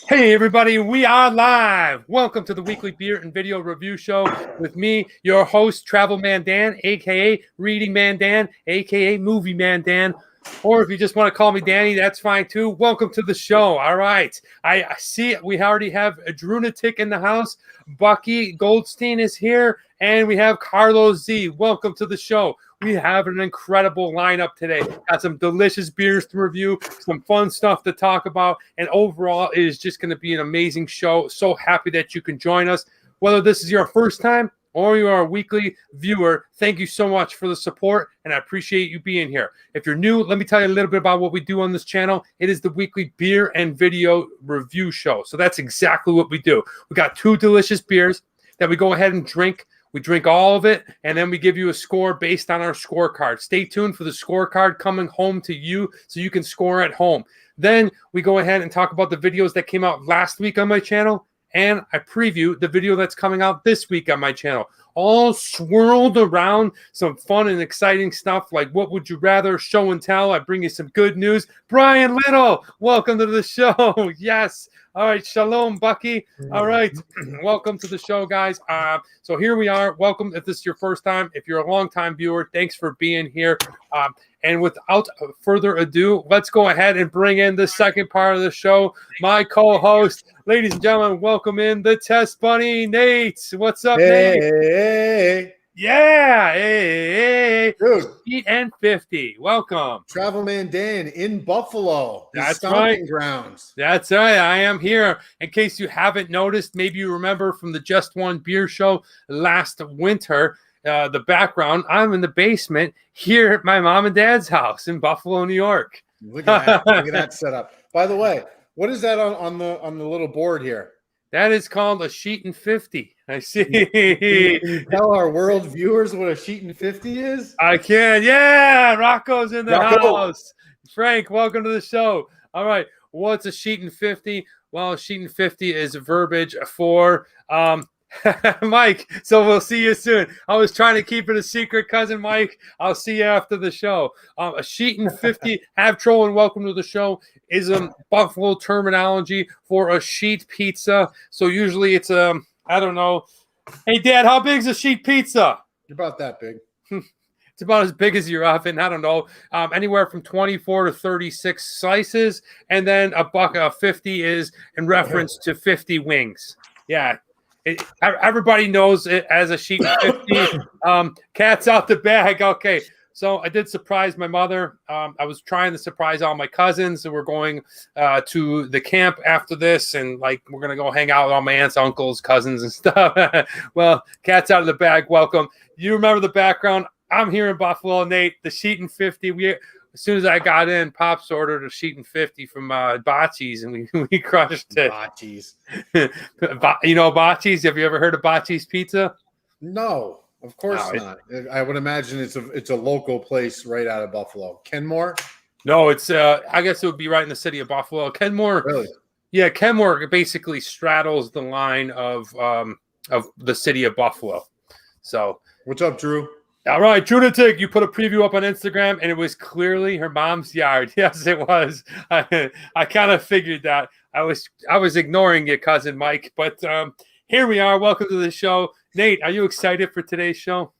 Hey everybody, we are live. Welcome to the weekly beer and video review show with me, your host, Travel Man Dan, aka Reading Man Dan, aka Movie Man Dan. Or if you just want to call me Danny, that's fine too. Welcome to the show. All right. I see we already have a Drunatic in the house. Bucky Goldstein is here, and we have Carlos Z. Welcome to the show. We have an incredible lineup today. Got some delicious beers to review, some fun stuff to talk about, and overall, it is just going to be an amazing show. So happy that you can join us. Whether this is your first time or you are a weekly viewer, thank you so much for the support, and I appreciate you being here. If you're new, let me tell you a little bit about what we do on this channel. It is the weekly beer and video review show. So that's exactly what we do. We got two delicious beers that we go ahead and drink. We drink all of it, and then we give you a score based on our scorecard. Stay tuned for the scorecard coming home to you so you can score at home. Then we go ahead and talk about the videos that came out last week on my channel, and I preview the video that's coming out this week on my channel. All swirled around some fun and exciting stuff like What Would You Rather, Show and Tell. I bring you some good news. Brian Little, welcome to the show. Yes. All right. Shalom, Bucky. All right. Welcome to the show, guys. So here we are. Welcome if this is your first time. If you're a long-time viewer, thanks for being here. And without further ado, let's go ahead and bring in the second part of the show. My co-host, ladies and gentlemen, welcome in the Test Bunny, Nate. What's up, Nate? Hey. Yeah. Hey. Dude. Heat and 50. Welcome. Travel Man Dan in Buffalo. That's stomping right. Grounds. That's right. I am here. In case you haven't noticed, maybe you remember from the Just One Beer Show last winter, the background, I'm in the basement here at my mom and dad's house in Buffalo, New York. Look at that. Look at that setup. By the way, what is that on the little board here? That is called a sheet and 50. I see. Can you tell our world viewers what a sheet and 50 is? I can. Yeah. Rocco's in the Rocco. house. Frank, welcome to the show. All right. What's a sheet and 50? Well, a sheet and 50 is verbiage for Mike. So we'll see you soon. I was trying to keep it a secret, cousin Mike. I'll see you after the show. A sheet and 50, have troll and welcome to the show, is a Buffalo terminology for a sheet pizza. So usually it's I don't know. Hey, Dad, how big is a sheet pizza? About that big. It's about as big as your oven. I don't know. Anywhere from 24 to 36 slices. And then a buck of 50 is in reference to 50 wings. Yeah. Everybody knows it as a sheet of 50. Cat's out the bag. Okay. So I did surprise my mother. I was trying to surprise all my cousins. And we're going to the camp after this. And like, we're going to go hang out with all my aunts, uncles, cousins and stuff. Well, cat's out of the bag. Welcome. You remember the background. I'm here in Buffalo, Nate, the sheet and 50. As soon as I got in, Pops ordered a sheet and 50 from Bocce's, and we crushed it. Bocce's. You know Bocce's? Have you ever heard of Bocce's Pizza? No, of course not. I would imagine it's a local place right out of Buffalo. Kenmore? No, it's I guess it would be right in the city of Buffalo. Kenmore. Really? Yeah, Kenmore basically straddles the line of the city of Buffalo. So, what's up, Drew? All right, Drunatic, you put a preview up on Instagram, and it was clearly her mom's yard. Yes, it was. I kind of figured that. I was ignoring you, cousin Mike, but here we are. Welcome to the show. Nate, are you excited for today's show?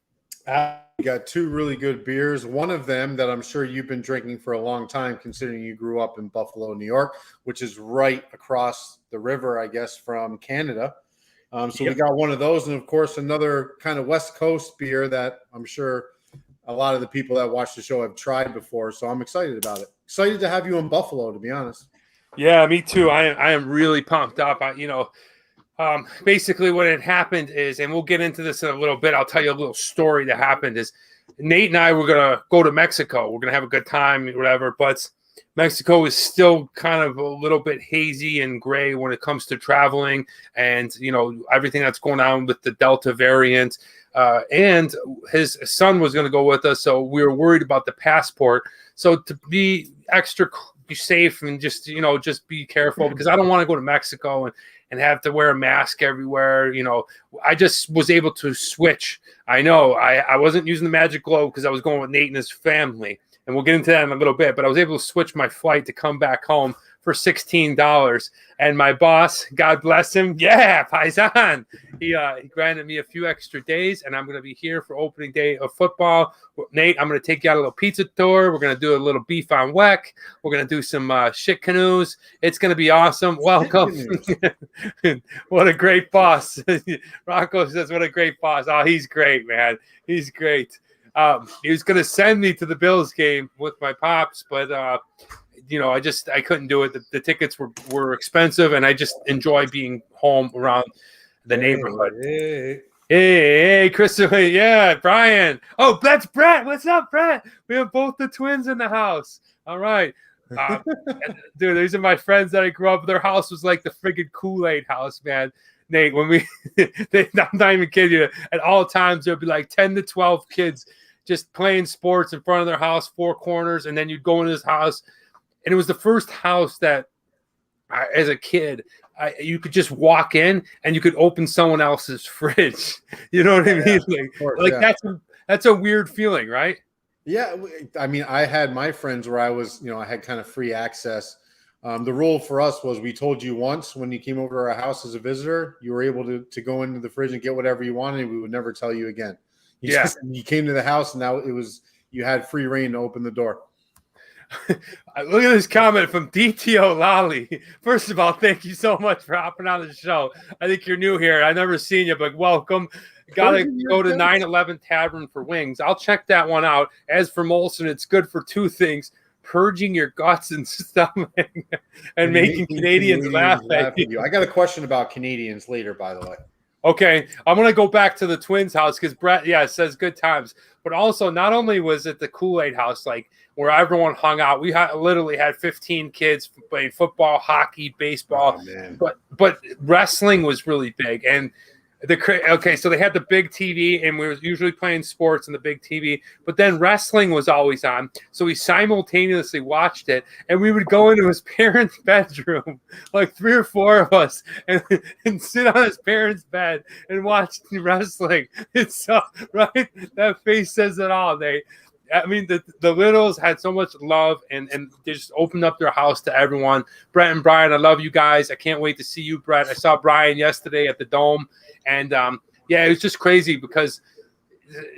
We got two really good beers. One of them that I'm sure you've been drinking for a long time, considering you grew up in Buffalo, New York, which is right across the river, I guess, from Canada. We got one of those, and of course another kind of West Coast beer that I'm sure a lot of the people that watch the show have tried before. So I'm excited about it. Excited to have you in Buffalo, to be honest. Yeah, me too. I am really pumped up. Basically what had happened is, and we'll get into this in a little bit. I'll tell you a little story that happened. Is Nate and I were gonna go to Mexico. We're gonna have a good time, whatever. But Mexico is still kind of a little bit hazy and gray when it comes to traveling, and everything that's going on with the Delta variant. And his son was going to go with us, so we were worried about the passport. So to be extra safe and just be careful, because I don't want to go to Mexico and have to wear a mask everywhere. I just was able to switch. I know I wasn't using the magic globe because I was going with Nate and his family. And we'll get into that in a little bit. But I was able to switch my flight to come back home for $16. And my boss, God bless him, yeah, Paisan, he granted me a few extra days, and I'm going to be here for opening day of football. Nate, I'm going to take you on a little pizza tour. We're going to do a little beef on weck. We're going to do some shit canoes. It's going to be awesome. Welcome. What a great boss. Rocco says, what a great boss. Oh, he's great, man. He's great. He was going to send me to the Bills game with my pops, but I couldn't do it. The tickets were expensive, and I just enjoy being home around the neighborhood. Hey, Christopher. Yeah, Brian. Oh, that's Brett. What's up, Brett? We have both the twins in the house. All right. Dude, these are my friends that I grew up with. Their house was like the friggin' Kool-Aid house, man. Nate, when I'm not even kidding you, at all times there'd be like 10 to 12 kids just playing sports in front of their house, four corners, and then you'd go into this house. And it was the first house that, as a kid, you could just walk in and you could open someone else's fridge. You know what I mean? That's a weird feeling, right? Yeah. I mean, I had my friends where I was, I had kind of free access. The rule for us was we told you once when you came over to our house as a visitor, you were able to go into the fridge and get whatever you wanted. And we would never tell you again. You came to the house and now you had free reign to open the door. Look at this comment from DTO Lolly. First of all, thank you so much for hopping on the show. I think you're new here. I've never seen you, but welcome. Gotta go to 911 Tavern for wings. I'll check that one out. As for Molson, it's good for two things: purging your guts and stomach and making Canadians laugh at you. I got a question about Canadians later, by the way. Okay, I'm going to go back to the Twins house because Brett, says good times. But also, not only was it the Kool-Aid house, like where everyone hung out, we literally had 15 kids playing football, hockey, baseball. Oh, but wrestling was really big. And so they had the big TV, and we were usually playing sports on the big TV, but then wrestling was always on. So we simultaneously watched it, and we would go into his parents' bedroom, like 3 or 4 of us, and sit on his parents' bed and watch wrestling. It's so, right? That face says it all. I mean, the Littles had so much love, and they just opened up their house to everyone. Brett and Brian, I love you guys. I can't wait to see you, Brett. I saw Brian yesterday at the Dome, and it was just crazy because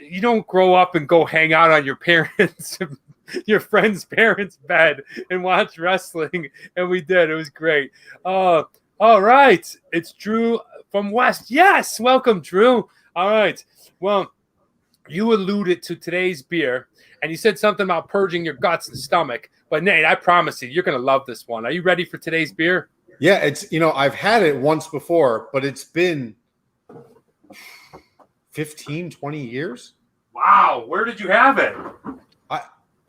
you don't grow up and go hang out on your parents' your friend's parents' bed and watch wrestling, and we did. It was great. All right, it's Drew from West. Yes, welcome, Drew. All right, well, you alluded to today's beer, and you said something about purging your guts and stomach. But Nate, I promise you're going to love this one. Are you ready for today's beer? Yeah, it's I've had it once before, but it's been 15, 20 years. Wow, where did you have it?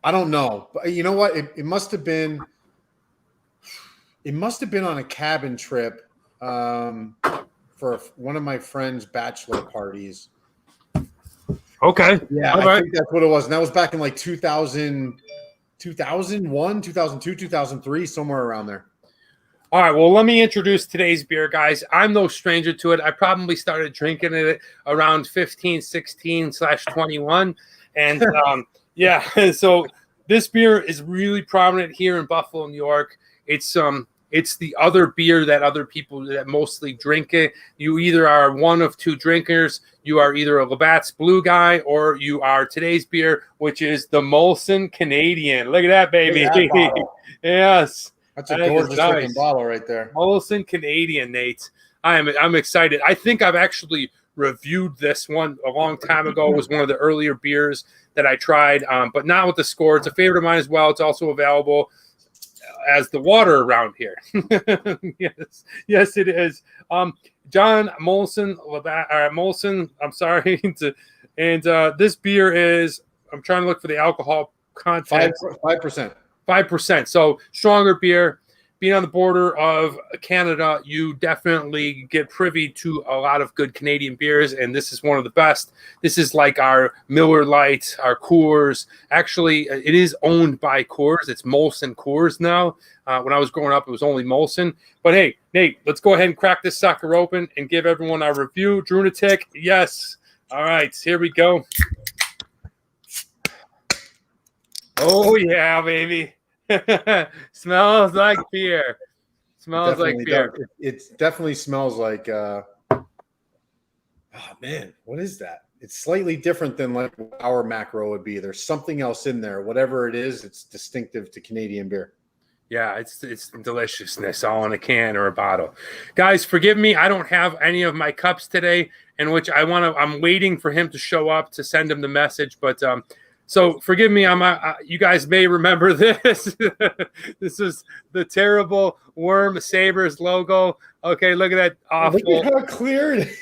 I don't know, but you know what? It must have been on a cabin trip for one of my friend's bachelor parties. Okay. Yeah, I think that's what it was. And that was back in like 2001, 2002, 2003, somewhere around there. All right, well, let me introduce today's beer, guys. I'm no stranger to it. I probably started drinking it around 15, 16/21. And so this beer is really prominent here in Buffalo, New York. It's the other beer that other people that mostly drink it. You either are one of two drinkers. You are either a Labatt's Blue guy, or you are today's beer, which is the Molson Canadian. Look at that, baby. Yes. That's a gorgeous looking bottle right there. Molson Canadian, Nate. I'm excited. I think I've actually reviewed this one a long time ago. It was one of the earlier beers that I tried, but not with the score. It's a favorite of mine as well. It's also available as the water around here. Yes, it is. John Molson, I'm sorry. And this beer is, I'm trying to look for the alcohol content. 5%. 5%. So stronger beer. Being on the border of Canada, you definitely get privy to a lot of good Canadian beers, and this is one of the best. This is like our Miller Lite, our Coors. Actually, it is owned by Coors. It's Molson Coors now. When I was growing up, it was only Molson. But hey, Nate, let's go ahead and crack this sucker open and give everyone our review. Drunatic, yes. All right, here we go. Oh, yeah, baby. Smells like beer. Smells like beer. It definitely smells like. Oh man, what is that? It's slightly different than like our macro would be. There's something else in there. Whatever it is, it's distinctive to Canadian beer. Yeah, it's deliciousness all in a can or a bottle. Guys, forgive me. I don't have any of my cups today, in which I'm waiting for him to show up to send him the message. But so forgive me. You guys may remember this. This is the terrible Worm Sabres logo. Okay, look at that awful. Look at how clear it is.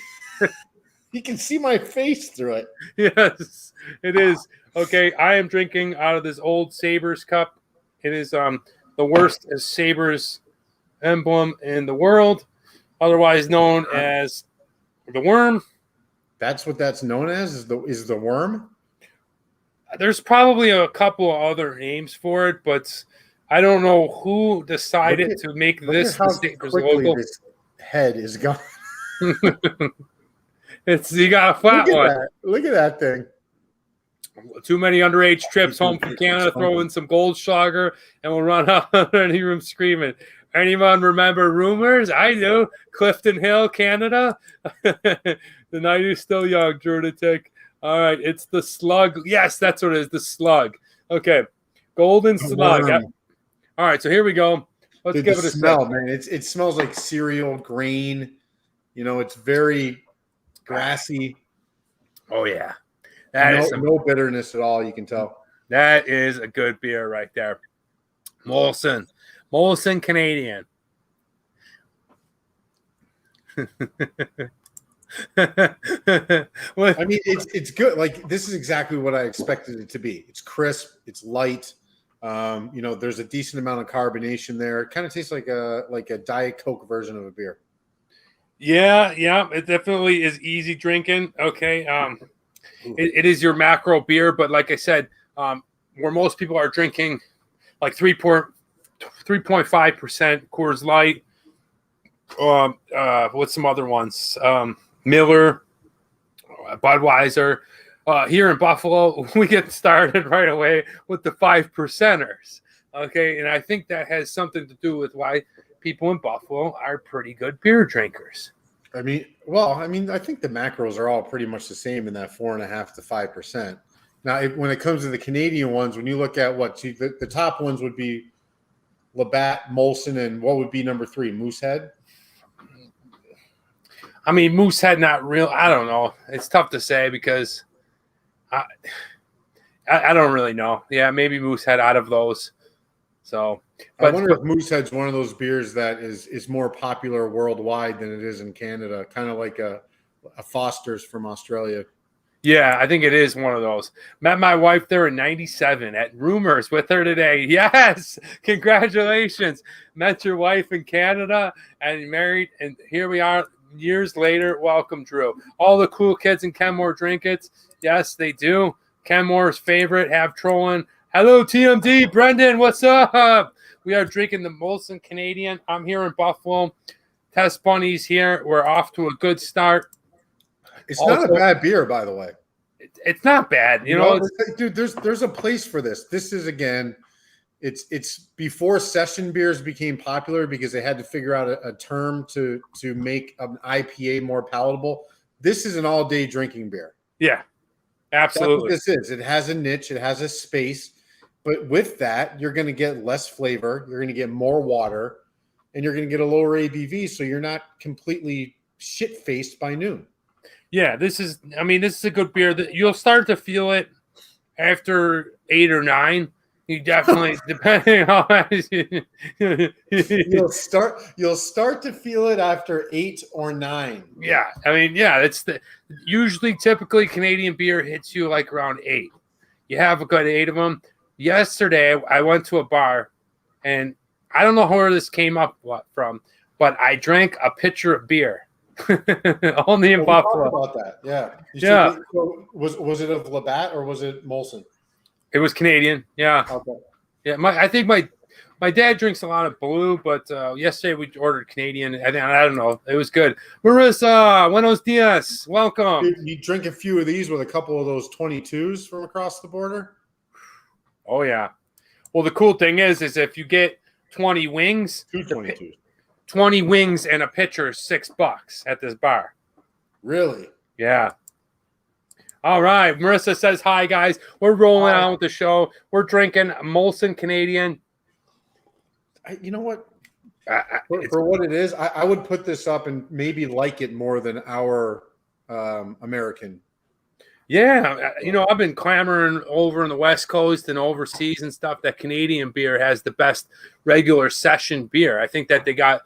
You can see my face through it. Yes, it is. Okay, I am drinking out of this old Sabres cup. It is the worst Sabres emblem in the world, otherwise known as the Worm. That's what that's known as, is the Worm? There's probably a couple of other names for it, but I don't know who decided to make this the Sabres logo. This head is gone. You got a flat one. Look at that thing. Too many underage trips home from Canada. Throw in some Goldschlager, and we'll run out of any room screaming. Anyone remember Rumors? I do. Clifton Hill, Canada. The night is still young. Drew to take. All right, it's the Slug. Yes, that's what it is. The Slug. Okay, Golden Slug. All right, so here we go. Let's give it a smell, man. It smells like cereal, grain. You know, it's very grassy. Oh yeah. No bitterness at all, you can tell. That is a good beer right there. Molson Canadian. I mean, it's good. Like, this is exactly what I expected it to be. It's crisp, it's light. There's a decent amount of carbonation there. It kind of tastes like a Diet Coke version of a beer. Yeah, it definitely is easy drinking. Okay. It is your macro beer, but like I said, where most people are drinking like 3.5% Coors Light, what's some other ones? Miller, Budweiser. Here in Buffalo, we get started right away with the 5%ers. Okay, and I think that has something to do with why people in Buffalo are pretty good beer drinkers. I think the macros are all pretty much the same in that 4.5 to 5%. Now, when it comes to the Canadian ones, when you look at the top ones would be Labatt, Molson, and what would be number 3, Moosehead? I mean, Moosehead, not real. I don't know. It's tough to say because I don't really know. Yeah, maybe Moosehead out of those. So, I wonder if Moosehead's one of those beers that is more popular worldwide than it is in Canada, kind of like a Foster's from Australia. Yeah, I think it is one of those. Met my wife there in 97 at Rumors with her today. Yes, congratulations. Met your wife in Canada and married, and here we are years later. Welcome, Drew. All the cool kids in Kenmore drink it. Yes, they do. Kenmore's favorite, have trolling. Hello, TMD. Brendan, what's up? We are drinking the Molson Canadian. I'm here in Buffalo. Test Bunnies here. We're off to a good start. It's also not a bad beer, by the way. It's not bad. You know, dude, there's a place for this. This is, again, it's before session beers became popular because they had to figure out a term to make an IPA more palatable. This is an all-day drinking beer. Yeah, absolutely. That's what this is. It has a niche. It has a space. But with that, you're going to get less flavor. You're going to get more water. And you're going to get a lower ABV, so you're not completely shit-faced by noon. Yeah, this is a good beer. That you'll start to feel it after 8 or 9. You definitely, depending on you'll start to feel it after 8 or 9. Yeah, it's typically Canadian beer hits you like around 8. You have a good 8 of them. Yesterday, I went to a bar, and I don't know where this came up from, but I drank a pitcher of beer. Only in Buffalo. About that, yeah. Was it of Labatt or was it Molson? It was Canadian. Yeah. Okay. Yeah. I think my dad drinks a lot of blue, but yesterday we ordered Canadian. I don't know. It was good. Marissa, buenos dias. Welcome. You drink a few of these with a couple of those 22s from across the border. Oh yeah. Well, the cool thing is if you get 20 wings, 222. 20 wings and a pitcher is $6 at this bar. Really? Yeah. All right. Marissa says, hi, guys. We're rolling on with the show. We're drinking Molson Canadian. You know what? For what it is, I would put this up and maybe like it more than our American. Yeah. I've been clamoring over in the West Coast and overseas and stuff that Canadian beer has the best regular session beer. I think that they got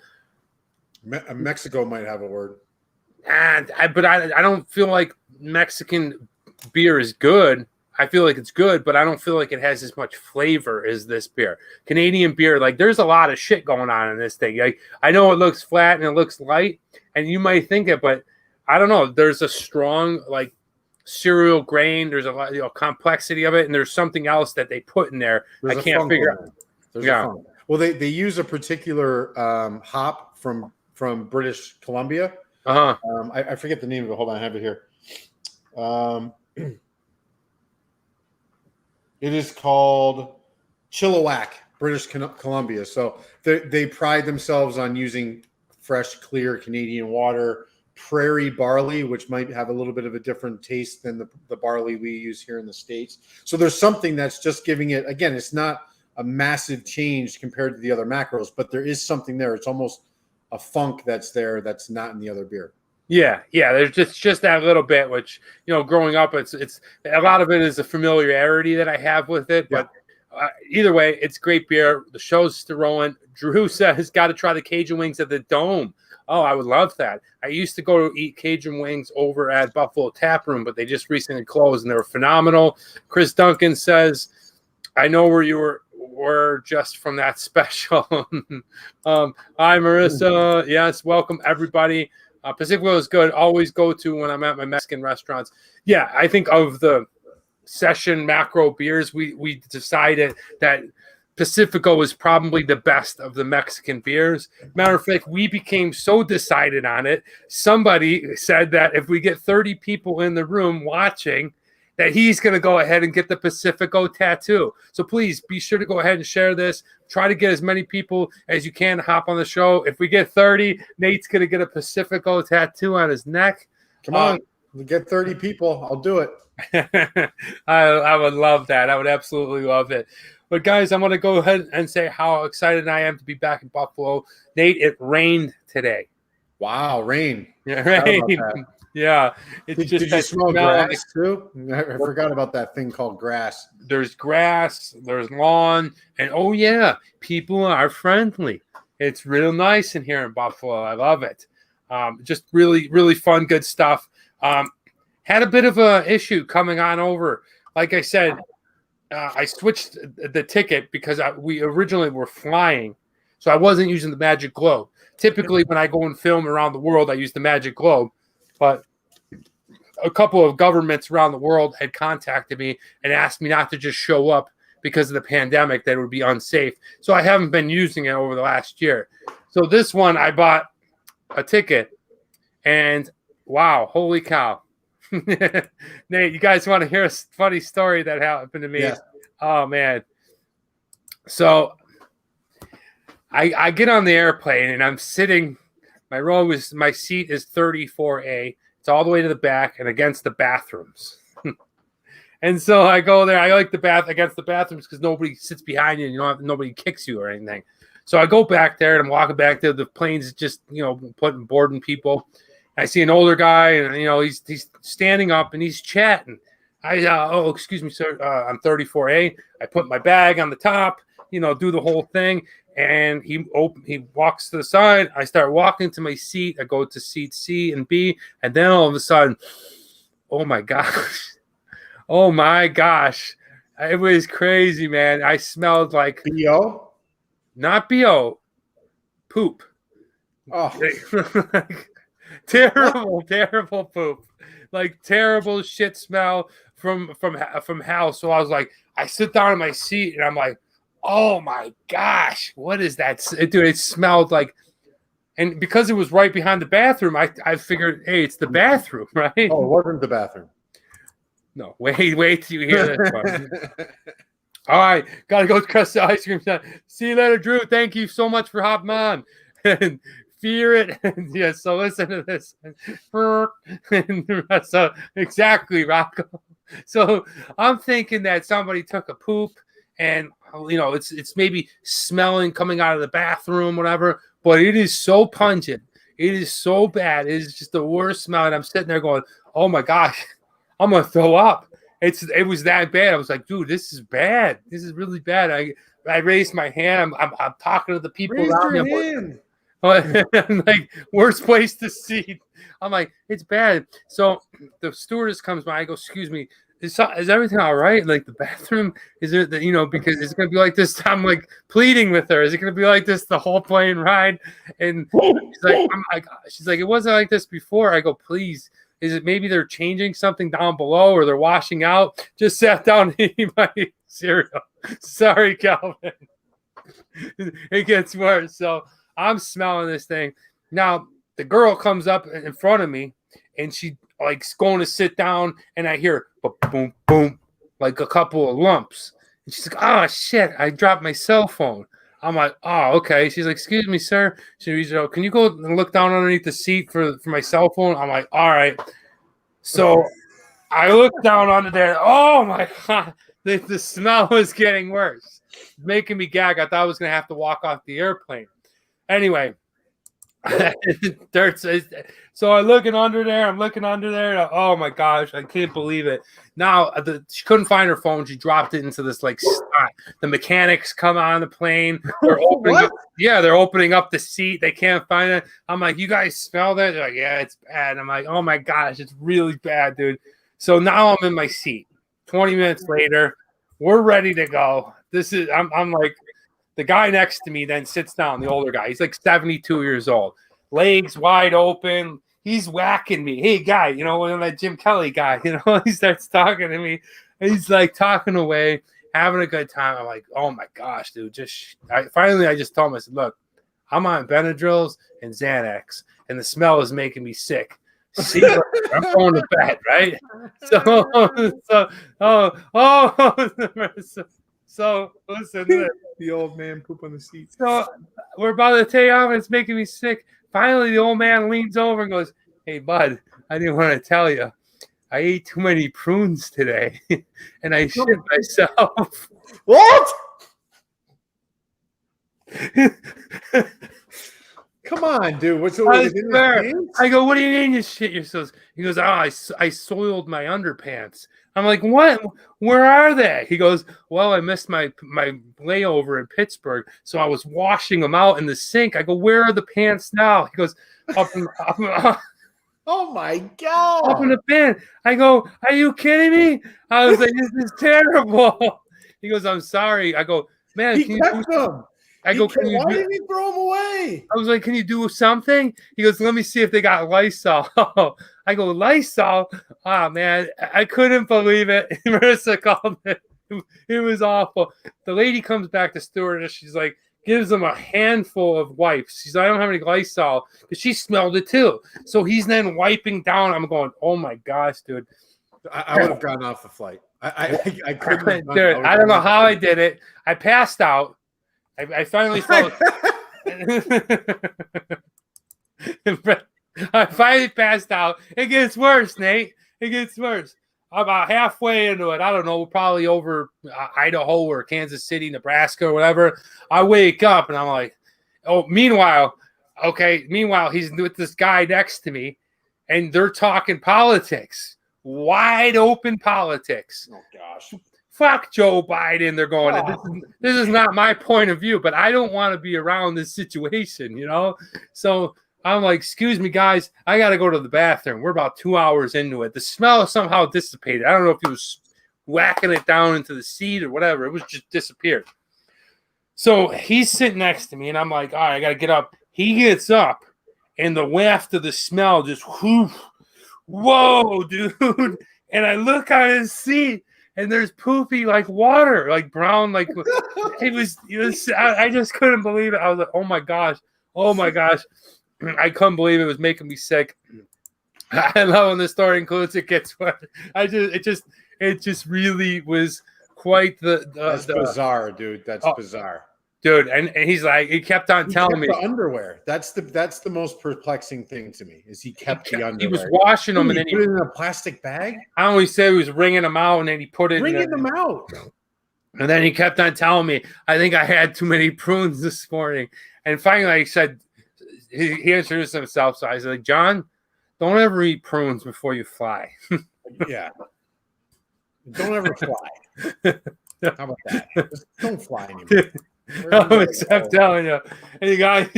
Mexico might have a word. But I don't feel like Mexican beer is good. I feel like it's good, but I don't feel like it has as much flavor as this beer. Canadian beer, like there's a lot of shit going on in this thing. Like I know it looks flat and it looks light, and you might think it, but I don't know. There's a strong like cereal grain. There's a lot, complexity of it, and there's something else that they put in there. I can't figure out. Yeah. Well, they use a particular hop from British Columbia. I forget the name of it. Hold on, I have it here. It is called Chilliwack, British Columbia. So they pride themselves on using fresh, clear Canadian water, prairie barley, which might have a little bit of a different taste than the barley we use here in the States. So there's something that's just giving it, again, it's not a massive change compared to the other macros, but there is something there. It's almost a funk that's there that's not in the other beer. Yeah. There's just that little bit, which growing up, it's a lot of it is a familiarity that I have with it. But either way, it's great beer. The show's still rolling. Drew says, "Got to try the Cajun wings at the Dome." Oh, I would love that. I used to go to eat Cajun wings over at Buffalo Tap Room, but they just recently closed, and they were phenomenal. Chris Duncan says, "I know where you were just from that special." Hi, Marissa. Yes, welcome everybody. Pacifico is good. Always go to when I'm at my Mexican restaurants. Yeah, I think of the session macro beers, we decided that Pacifico is probably the best of the Mexican beers. Matter of fact, we became so decided on it. Somebody said that if we get 30 people in the room watching, that he's going to go ahead and get the Pacifico tattoo. So please be sure to go ahead and share this. Try to get as many people as you can to hop on the show. If we get 30, Nate's going to get a Pacifico tattoo on his neck. Come on, we get 30 people. I'll do it. I would love that. I would absolutely love it. But guys, I'm going to go ahead and say how excited I am to be back in Buffalo. Nate, it rained today. Wow, rain. Yeah, rain. Yeah, it's did you smell grass too? I forgot about that thing called grass. There's grass, there's lawn, and oh yeah, people are friendly. It's real nice in here in Buffalo. I love it. Just really, really fun, good stuff. Had a bit of a issue coming on over. Like I said, I switched the ticket because we originally were flying, so I wasn't using the Magic Globe. Typically, when I go and film around the world, I use the Magic Globe. But a couple of governments around the world had contacted me and asked me not to just show up because of the pandemic, that it would be unsafe. So I haven't been using it over the last year. So this one, I bought a ticket, and wow, holy cow. Nate, you guys want to hear a funny story that happened to me? Yeah. Oh, man. So I get on the airplane, and I'm sitting – my seat is 34A. It's all the way to the back and against the bathrooms. And so I go there. I like against the bathrooms because nobody sits behind you and nobody kicks you or anything. So I go back there and I'm walking back there. The plane's just, boarding people. I see an older guy and, he's standing up and he's chatting. Oh, excuse me, sir. I'm 34A. I put my bag on the top, do the whole thing. And he walks to the side. I start walking to my seat. I go to seat C and B. And then all of a sudden, oh my gosh. It was crazy, man. I smelled like BO? Not BO. Poop. Oh. Terrible poop. Like terrible shit smell from house. So I was like, I sit down in my seat and I'm like, oh my gosh, what is that? Dude, it smelled like, and because it was right behind the bathroom, I figured, hey, it's the bathroom, right? Oh, it wasn't the bathroom. No, wait till you hear this one. All right, gotta go crush the ice cream shop. See you later, Drew. Thank you so much for hopping on. And fear it. And yeah, so listen to this. So exactly, Rocco. So I'm thinking that somebody took a poop and it's maybe smelling coming out of the bathroom, whatever, but it is so pungent. It is so bad. It is just the worst smell. And I'm sitting there going, oh my gosh, I'm gonna throw up. It was that bad. I was like, dude, this is bad. This is really bad. I raised my hand. I'm talking to the people around me. I'm like, worst place to see. I'm like, it's bad. So the stewardess comes by. I go, excuse me, is everything all right? Like the bathroom, is it because it's gonna be like this? I'm like pleading with her. Is it gonna be like this the whole plane ride? And she's like, it wasn't like this before. I go, please. Is it maybe they're changing something down below or they're washing out? Just sat down and eat my cereal. Sorry, Calvin. It gets worse. So I'm smelling this thing. Now, the girl comes up in front of me and she like's going to sit down and I hear boom, boom, like a couple of lumps. And she's like, oh, shit, I dropped my cell phone. I'm like, oh, okay. She's like, excuse me, sir. She said, can you go and look down underneath the seat for my cell phone? I'm like, all right. So I looked down under there. Oh, my God. The smell was getting worse. Making me gag. I thought I was going to have to walk off the airplane. Anyway. So I'm looking under there. Oh my gosh, I can't believe it. Now she couldn't find her phone. She dropped it into this like spot. The mechanics come on the plane. They're opening up the seat. They can't find it. I'm like, you guys smell that? They're like, yeah, it's bad. I'm like, oh my gosh, it's really bad, dude. So now I'm in my seat. 20 minutes later, we're ready to go. I'm like. The guy next to me then sits down, the older guy. He's like 72 years old. Legs wide open. He's whacking me. Hey, guy, that Jim Kelly guy, he starts talking to me. And he's like talking away, having a good time. I'm like, oh my gosh, dude. Finally, I just told him, I said, look, I'm on Benadryls and Xanax, and the smell is making me sick. See, I'm going to bed, right? So listen to this. The old man poop on the seat. So we're about to take off and it's making me sick. Finally, the old man leans over and goes, hey, bud, I didn't want to tell you. I ate too many prunes today and I shit myself. What? Come on, dude. What's the I go, what do you mean you shit yourself? He goes, I soiled my underpants. I'm like, what? Where are they? He goes, well, I missed my layover in Pittsburgh, so I was washing them out in the sink. I go, where are the pants now? He goes, up oh my God. Up in the bin. I go, are you kidding me? I was like, this is terrible. He goes, I'm sorry. I go, man, he kept them. I go, why didn't he throw them away? I was like, can you do something? He goes, let me see if they got Lysol. I go, Lysol? Oh, man, I couldn't believe it. Marissa called it. It was awful. The lady comes back, the stewardess. She's like, gives him a handful of wipes. She's like, I don't have any Lysol because she smelled it too. So he's then wiping down. I'm going, oh my gosh, dude. I would have gotten off the flight. I couldn't. Dude, I don't know how I did it. I passed out. I finally felt. I finally passed out. It gets worse, Nate. It gets worse. About halfway into it, I don't know, probably over Idaho or Kansas City, Nebraska, or whatever. I wake up and I'm like, oh, meanwhile, he's with this guy next to me and they're talking politics, wide open politics. Oh, gosh. Fuck Joe Biden. They're going, this is not my point of view, but I don't want to be around this situation, So I'm like, excuse me, guys, I got to go to the bathroom. We're about 2 hours into it. The smell somehow dissipated. I don't know if he was whacking it down into the seat or whatever. It was just disappeared. So he's sitting next to me, and I'm like, all right, I got to get up. He gets up, and the waft of the smell just, whoa, dude. And I look on his seat, and there's poopy like water, like brown, like it was. I just couldn't believe it. I was like, oh my gosh. I couldn't believe it was making me sick. I love when the story includes it gets worse. It just really was quite That's bizarre, dude. That's bizarre. Dude, and he's like, he kept on telling me the underwear. That's the most perplexing thing to me is he kept the underwear. He was washing them and then he put it in a plastic bag. I always say he was wringing them out and then he put it wringing them out. And then he kept on telling me, I think I had too many prunes this morning. And finally, he said, he introduced himself. So I said, John, don't ever eat prunes before you fly. Yeah. Don't ever fly. How about that? Just don't fly anymore. I'm telling you. Hey, guys,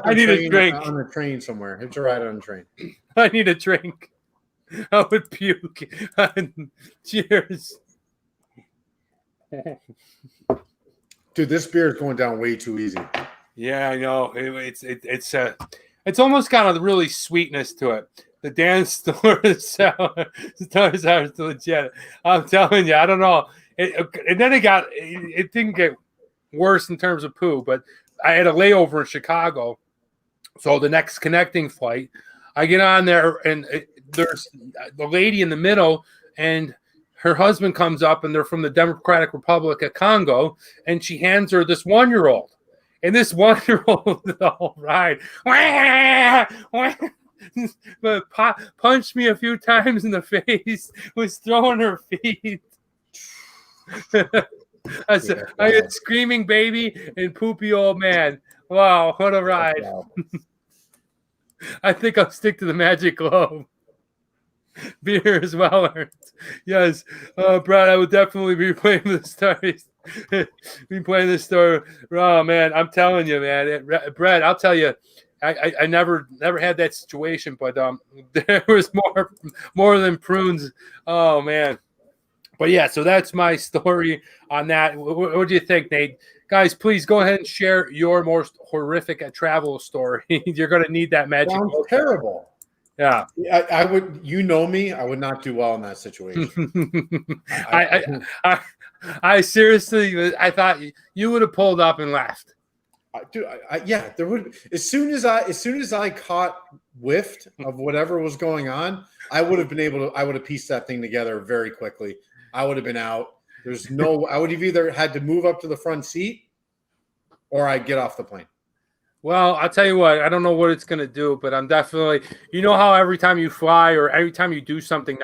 I need a drink. On a train somewhere. Hit your ride on a train. I need a drink. I would puke. Cheers. Dude, this beer is going down way too easy. Yeah, I know. It's almost got a really sweetness to it. The Dan store stars are legit. I'm telling you, I don't know. And then it didn't get worse in terms of poo, but I had a layover in Chicago. So the next connecting flight, I get on there and there's the lady in the middle and her husband comes up and they're from the Democratic Republic of Congo and she hands her this 1-year-old. And this 1-year-old the whole ride but punched me a few times in the face, was throwing her feet. I said, I had screaming baby and poopy old man. Wow, what a ride. I think I'll stick to the Magic Globe. Beer is well earned. Yes, Brad, I would definitely be playing the stories. Be playing this story. Oh, man, I'm telling you, man. Brad, I'll tell you, I never had that situation, but there was more than prunes. Oh, man. But yeah, so that's my story on that. What do you think, Nate? Guys, please go ahead and share your most horrific travel story. You're going to need that magic. Sounds terrible. Yeah. I would, you know me, I would not do well in that situation. I seriously, I thought you would have pulled up and laughed. Dude, yeah, there would. As soon as I caught whiffed of whatever was going on, I would have pieced that thing together very quickly. I would have been out. I would have either had to move up to the front seat or I'd get off the plane. Well, I'll tell you what, I don't know what it's going to do, but I'm definitely, you know how every time you fly or every time you do something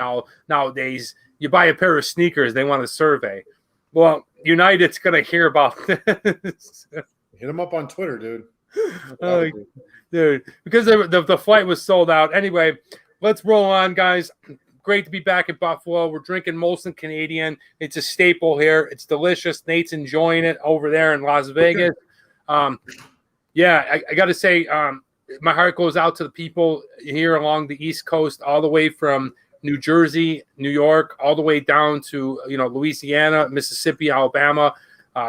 nowadays, you buy a pair of sneakers, they want a survey. Well, United's going to hear about this. Hit them up on Twitter, dude. Dude, because the flight was sold out. Anyway, let's roll on, guys. Great to be back in Buffalo. We're drinking Molson Canadian. It's a staple here. It's delicious. Nate's enjoying it over there in Las Vegas. Yeah, I got to say, my heart goes out to the people here along the East Coast, all the way from New Jersey, New York, all the way down to Louisiana, Mississippi, Alabama.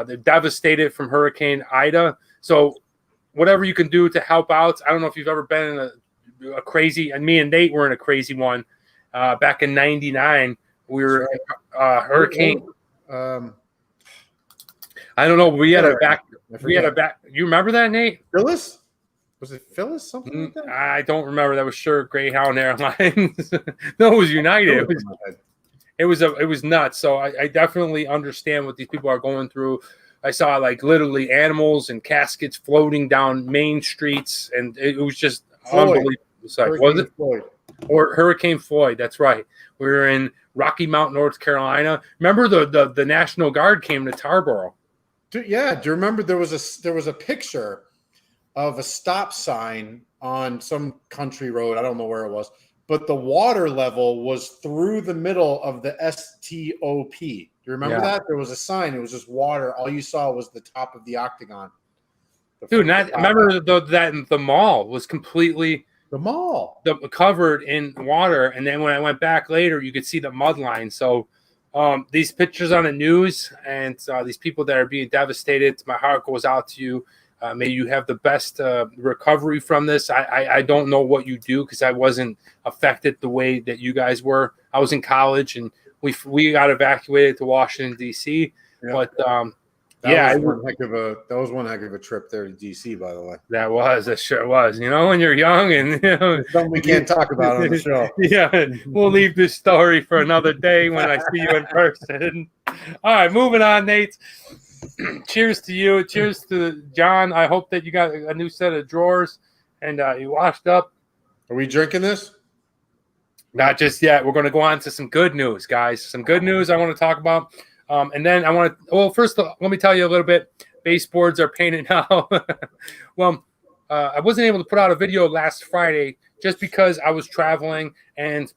They're devastated from Hurricane Ida. So whatever you can do to help out. I don't know if you've ever been in a crazy, and me and Nate were in a crazy one. Back in '99, we were hurricane. I don't know. We had a back. You remember that, Nate? Phyllis? Was it Phyllis? Something like that? I don't remember. That was sure Greyhound Airlines. No, it was United. It was nuts. So I definitely understand what these people are going through. I saw like literally animals and caskets floating down main streets, and it was just unbelievable. Was it Floyd? Or Hurricane Floyd? That's right. We were in Rocky Mount, North Carolina. Remember the National Guard came to Tarboro. Dude, yeah. Do you remember there was a picture of a stop sign on some country road? I don't know where it was, but the water level was through the middle of the STOP. Do you remember that? There was a sign. It was just water. All you saw was the top of the octagon. Dude, remember that the mall was completely covered in water, and then when I went back later, you could see the mud line. So these pictures on the news and these people that are being devastated, my heart goes out to you. May you have the best recovery from this. I don't know what you do because I wasn't affected the way that you guys were. I was in college and we got evacuated to Washington, D.C. Yeah. But Yeah, One heck of a trip there to DC, by the way. that sure was. You know, when you're young and you know, It's something we can't talk about on the show. Yeah, we'll leave this story for another day when I see you in person. All right, moving on, Nate. Cheers to you. Cheers to John. I hope that you got a new set of drawers and you washed up. Are we drinking this? Not just yet. We're going to go on to some good news, guys. Some good news I want to talk about. And then I want to, well, first, let me tell you a little bit. Baseboards are painted now. Well, I wasn't able to put out a video last Friday just because I was traveling, and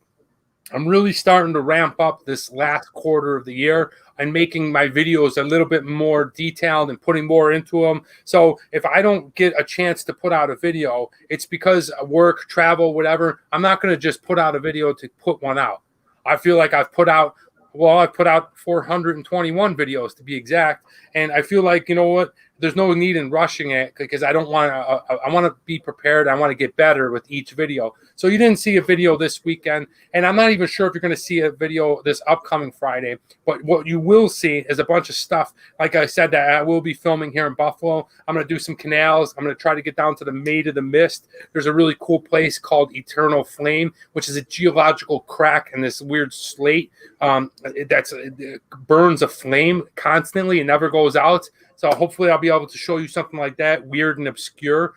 I'm really starting to ramp up this last quarter of the year and making my videos a little bit more detailed and putting more into them. So if I don't get a chance to put out a video, it's because of work, travel, whatever. I'm not going to just put out a video to put one out. I feel like I've put out 421 videos to be exact. And I feel like, you know what, there's no need in rushing it because I don't want to, I want to be prepared. I want to get better with each video. So you didn't see a video this weekend, and I'm not even sure if you're going to see a video this upcoming Friday, but what you will see is a bunch of stuff. Like I said, that I will be filming here in Buffalo. I'm going to do some canals. I'm going to try to get down to the Maid of the Mist. There's a really cool place called Eternal Flame, which is a geological crack in this weird slate it burns a flame constantly and never goes out. So hopefully I'll be able to show you something like that, weird and obscure.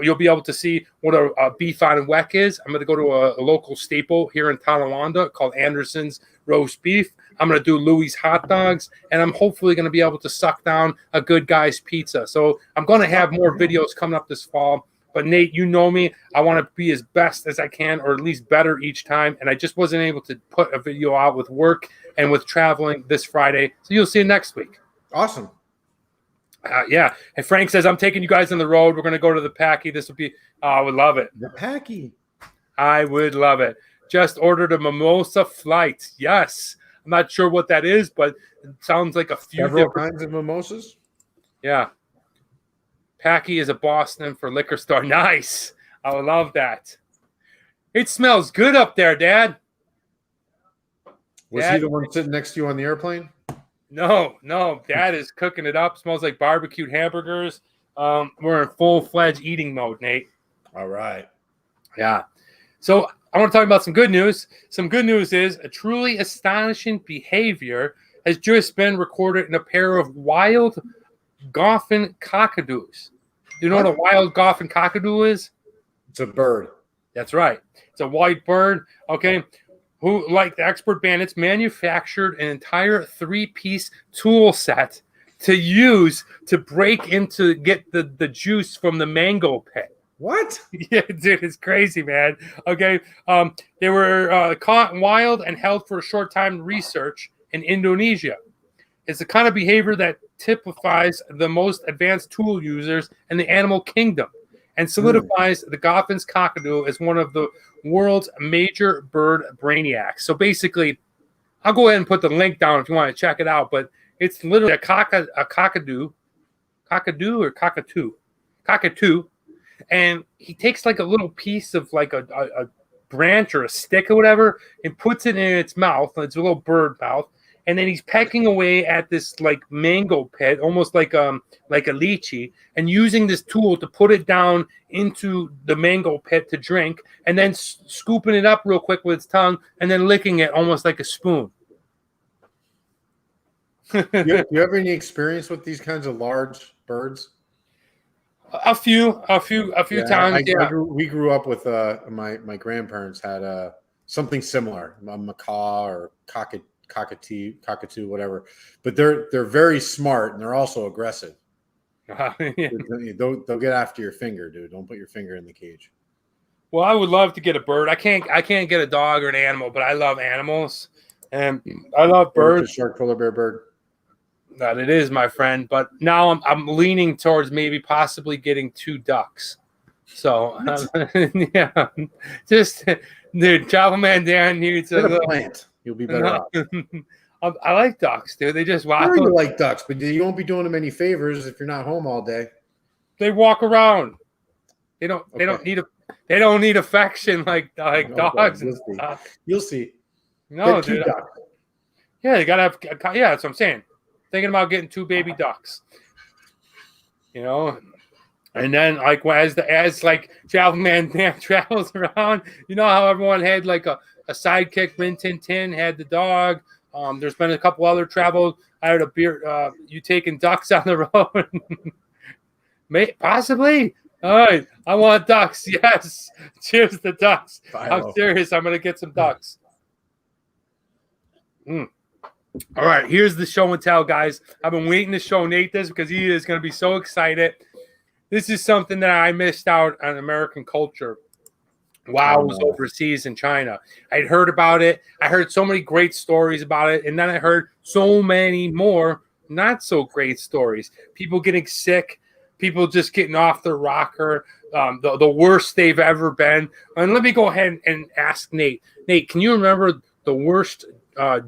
You'll be able to see what a beef on weck is. I'm going to go to a local staple here in Tonawanda called Anderson's Roast Beef. I'm going to do Louis Hot Dogs, and I'm hopefully going to be able to suck down a Good Guy's Pizza. So I'm going to have more videos coming up this fall. But Nate, you know me. I want to be as best as I can, or at least better each time. And I just wasn't able to put a video out with work and with traveling this Friday. So you'll see you next week. Awesome. Yeah. And Frank says, I'm taking you guys on the road. We're going to go to the Packy. This will be, I would love it. The Packy. I would love it. Just ordered a mimosa flight. Yes. I'm not sure what that is, but it sounds like a few Several different kinds of mimosas. Yeah. Packy is a Boston for liquor store. Nice. I would love that. It smells good up there, Dad. Was Dad? he the one sitting next to you on the airplane? No. Dad is cooking it up. Smells like barbecued hamburgers. We're in full-fledged eating mode, Nate. All right. Yeah. So I want to talk about some good news. Some good news is a truly astonishing behavior has just been recorded in a pair of wild Goffin cockadoos. Do you know what a wild Goffin cockadoo is? It's a bird. That's right. It's a white bird. Okay. Who, like the expert bandits, manufactured an entire 3-piece tool set to use to break into get the juice from the mango pit. What? Yeah, dude, it's crazy, man. Okay. They were caught wild and held for a short time research in Indonesia. It's the kind of behavior that typifies the most advanced tool users in the animal kingdom and solidifies the Goffin's cockadoo as one of the world's major bird brainiacs. So basically, I'll go ahead and put the link down if you want to check it out, but it's literally a cockatoo, and he takes like a little piece of like a branch or a stick or whatever and puts it in its mouth. It's a little bird mouth. And then he's pecking away at this like mango pit, almost like a lychee, and using this tool to put it down into the mango pit to drink, and then scooping it up real quick with its tongue, and then licking it almost like a spoon. You have any experience with these kinds of large birds? A few times. We grew up with my grandparents had something similar, a macaw or cockatoo, whatever. But they're very smart and they're also aggressive. Yeah. They'll get after your finger, dude. Don't put your finger in the cage. Well, I would love to get a bird. I can't get a dog or an animal, but I love animals and I love birds. A shark, polar bear, bird. That it is, my friend. But now I'm leaning towards maybe possibly getting 2 ducks. So yeah, just dude, Travel Man Dan needs a little plant. You'll be better off. I like ducks, dude. They just walk. You like ducks, but you won't be doing them any favors if you're not home all day. They walk around. They don't need affection like dogs. You'll see. No, dude. Yeah, they gotta have. Yeah, that's what I'm saying. thinking about getting 2 baby ducks. You know, and then like as like Travel Man Dan travels around, you know how everyone had like a sidekick. Rin Tin Tin had the dog. There's been a couple other travel. I had a beer. You taking ducks on the road? Possibly. All right, I want ducks. Yes, cheers to ducks. I'm serious. I'm gonna get some ducks. All right, here's the show and tell, guys. I've been waiting to show Nate this because he is going to be so excited. This is something that I missed out on American culture while I was overseas in China. I'd heard about it. I heard so many great stories about it, and then I heard so many more not so great stories. People getting sick, people just getting off their rocker, the worst they've ever been. And let me go ahead and ask Nate. Nate, can you remember the worst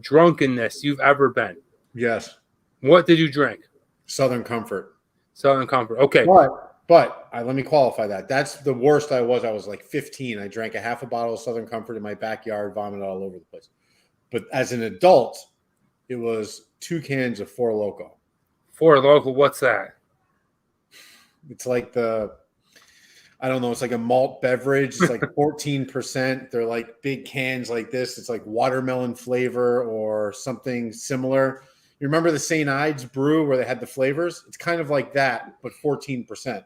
drunkenness you've ever been? Yes. What did you drink? Southern Comfort. Southern Comfort. Okay. But let me qualify that. That's the worst I was. I was like 15. I drank a half a bottle of Southern Comfort in my backyard, vomited all over the place. But as an adult, it was 2 cans of Four Loko. Four Loko, what's that? It's like I don't know. It's like a malt beverage. It's like 14%. They're like big cans like this. It's like watermelon flavor or something similar. You remember the St. Ides brew where they had the flavors? It's kind of like that, but 14%.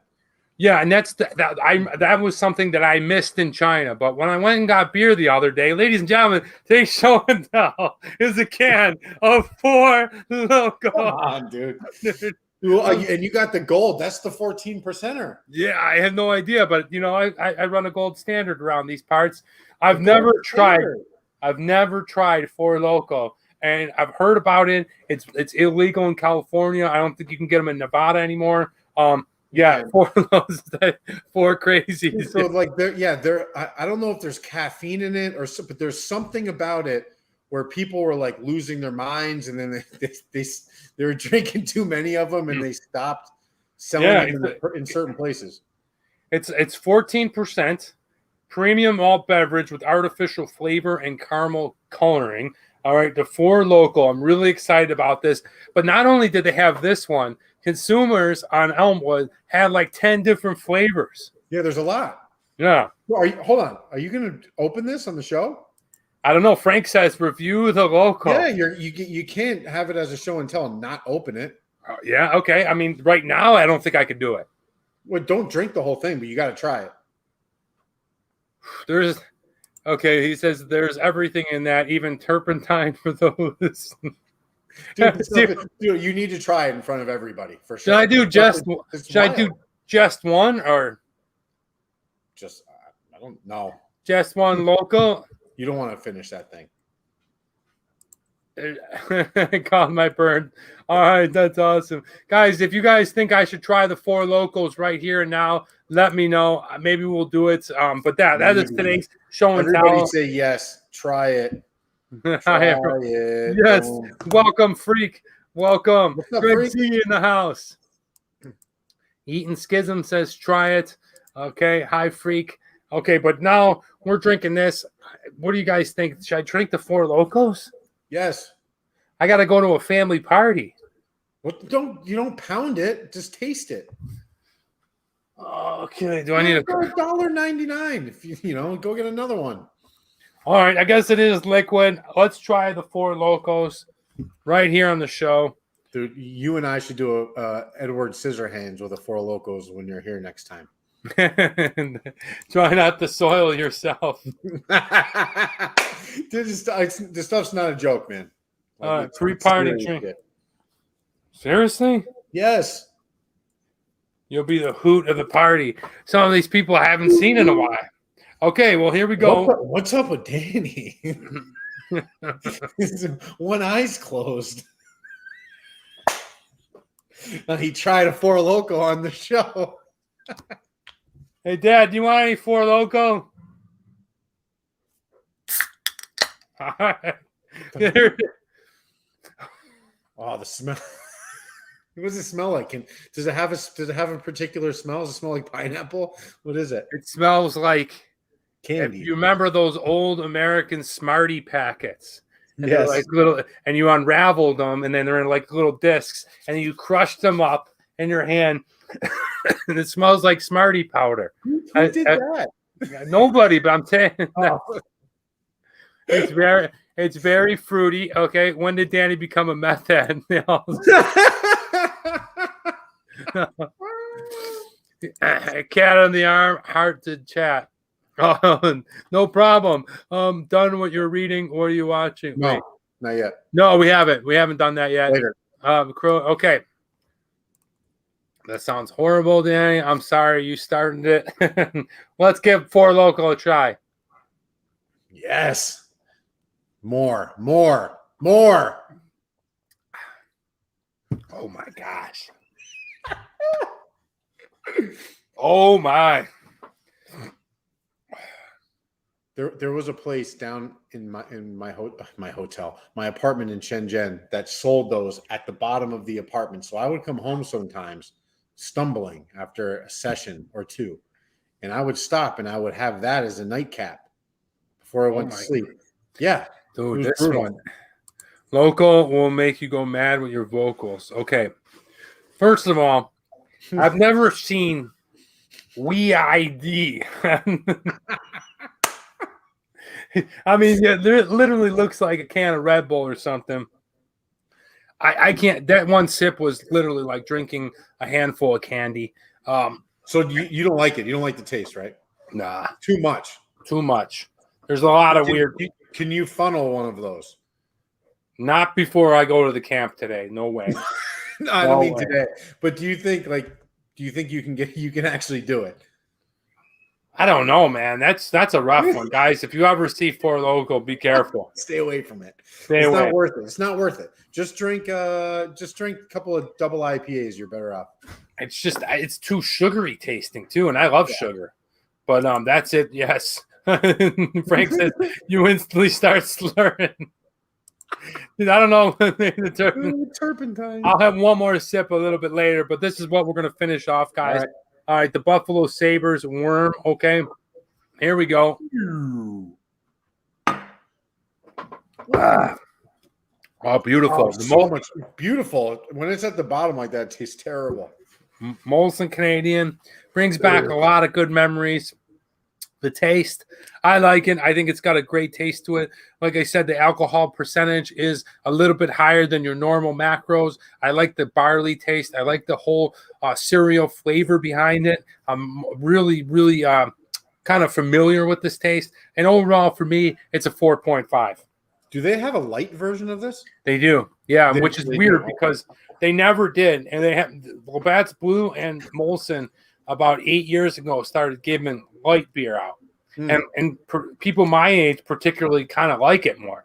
Yeah, and that was something that I missed in China. But when I went and got beer the other day, ladies and gentlemen, today's show and tell is a can of Four Loko. Come on, dude. And you got the gold. That's the 14%er. Yeah, I had no idea, but you know, I run a gold standard around these parts. I've never tried Four Loko, and I've heard about it. It's illegal in California. I don't think you can get them in Nevada anymore. Yeah, four crazies. So like I don't know if there's caffeine in it but there's something about it where people were like losing their minds, and then they were drinking too many of them, and they stopped selling them in certain places. It's 14% premium malt beverage with artificial flavor and caramel coloring. All right, the Four Loko. I'm really excited about this. But not only did they have this one, consumers on Elmwood had like 10 different flavors. Yeah, there's a lot. Yeah. Hold on. Are you going to open this on the show? I don't know. Frank says review the Loko. Yeah, you can't have it as a show and tell and not open it. Yeah, okay. I mean, right now, I don't think I could do it. Well, don't drink the whole thing, but you got to try it. Okay, he says there's everything in that, even turpentine for those. Dude, you need to try it in front of everybody for sure. Should I do just one or just I don't know. Just one Loko? You don't want to finish that thing. Caught my burn. All right, that's awesome. Guys, if you guys think I should try the Four Lokos right here and now, let me know. Maybe we'll do it. But that is today's show and tell. Everybody say yes. Try it. Try it. Yes. Welcome, Freak. Welcome. What's up, Greg Freak? T in the house. Eaton Schism says try it. Okay. Hi, Freak. Okay, but now we're drinking this. What do you guys think? Should I drink the Four Lokos? Yes. I got to go to a family party. What? You don't pound it. Just taste it. Okay. Do I need $1.99? If you go get another one. All right. I guess it is liquid. Let's try the Four Lokos right here on the show. Dude, you and I should do a Edward Scissorhands with the Four Lokos when you're here next time. Try not to soil yourself. Dude, this stuff's not a joke, man. Pre-party drink. Seriously? Yes. You'll be the hoot of the party. Some of these people I haven't seen in a while. Okay, well, here we go. What's up with Danny? One eye's closed. He tried a Four Loko on the show. Hey, Dad, do you want any Four Loko? All right. Oh, the smell. What does it smell like? Does it have a particular smell? Does it smell like pineapple? What is it? It smells like candy. If you remember those old American Smartie packets? And they're Yes. like little, and you unraveled them, and then they're in like little discs, and then you crushed them up in your hand, and it smells like Smartie powder. Who I- did I- that? Nobody, but I'm saying Oh. it's very fruity. Okay, when did Danny become a meth head? Cat on the arm, heart to chat. Oh, no problem. Done what you're reading. What are you watching? No, Wait. not yet. No, we haven't. We haven't done that yet. Later. Okay. That sounds horrible, Danny. I'm sorry you started it. Let's give Four Local a try. Yes. More. Oh my gosh. Oh my. There was a place down in my hotel, my apartment in Shenzhen that sold those at the bottom of the apartment. So I would come home sometimes stumbling after a session or two, and I would stop and I would have that as a nightcap before I went to sleep. Yeah, Dude, this one. Local will make you go mad with your vocals. Okay. First of all, I've never seen We ID. I mean, yeah, it literally looks like a can of Red Bull or something. I can't. That one sip was literally like drinking a handful of candy. So you don't like it? You don't like the taste, right? Nah, Too much. too much. There's a lot of weird. Can you funnel one of those? Not before I go to the camp today. No way. No, I don't mean way. today. But do you think you can actually do it? I don't know, man. That's a rough one, guys. If you ever see Four Local, be careful. Stay away from it. Stay away. Not worth it. It's not worth it. Just drink a couple of double IPAs. You're better off. It's too sugary tasting too, and I love sugar. But that's it. Yes. Frank says you instantly start slurring. Dude, I don't know. Turpentine. I'll have one more sip a little bit later, but this is what we're gonna finish off, guys. All right, the Buffalo Sabres worm. Okay, here we go. Oh, beautiful. So much beautiful. When it's at the bottom like that, it tastes terrible. Molson Canadian brings back a lot of good memories. The taste, I like it. I think it's got a great taste to it. Like I said, the alcohol percentage is a little bit higher than your normal macros. I like the barley taste. I like the whole cereal flavor behind it. I'm really, really kind of familiar with this taste. And overall, for me, it's a 4.5. Do they have a light version of this? They do. Yeah, which is weird because they never did. And they have Labatt's Blue and Molson about 8 years ago started giving light beer out. And people my age particularly kind of like it more.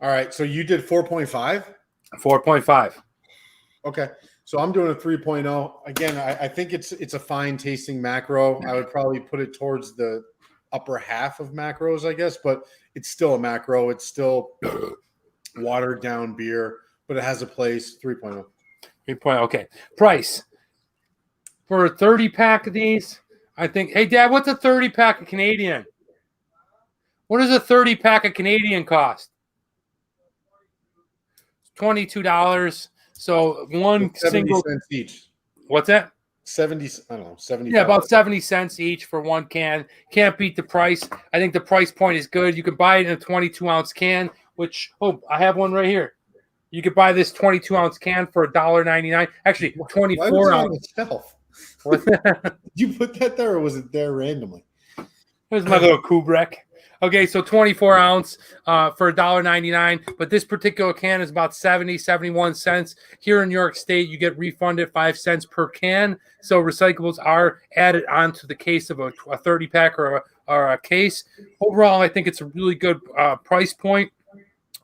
All right, so you did 4.5? 4.5. Okay, so I'm doing a 3.0. Again, I think it's a fine tasting macro. I would probably put it towards the upper half of macros, I guess, but it's still a macro. It's still watered down beer, but it has a place. 3.0. 3.0. Okay. Price for a 30-pack of these, I think. Hey, Dad, what's a 30-pack of Canadian? What does a 30-pack of Canadian cost? $22. So one 70 single. cents each. What's that? 70. I don't know. 70. Yeah, about 70 cents each for one can. Can't beat the price. I think the price point is good. You can buy it in a 22-ounce can, which, I have one right here. You could buy this 22-ounce can for $1.99. Actually, 24-ounce. Did you put that there, or was it there randomly? Here's my little Kubrick. Okay, so 24-ounce for $1.99, but this particular can is about 71 cents. Here in New York State, you get refunded 5 cents per can. So recyclables are added onto the case of a 30-pack or a case. Overall, I think it's a really good price point.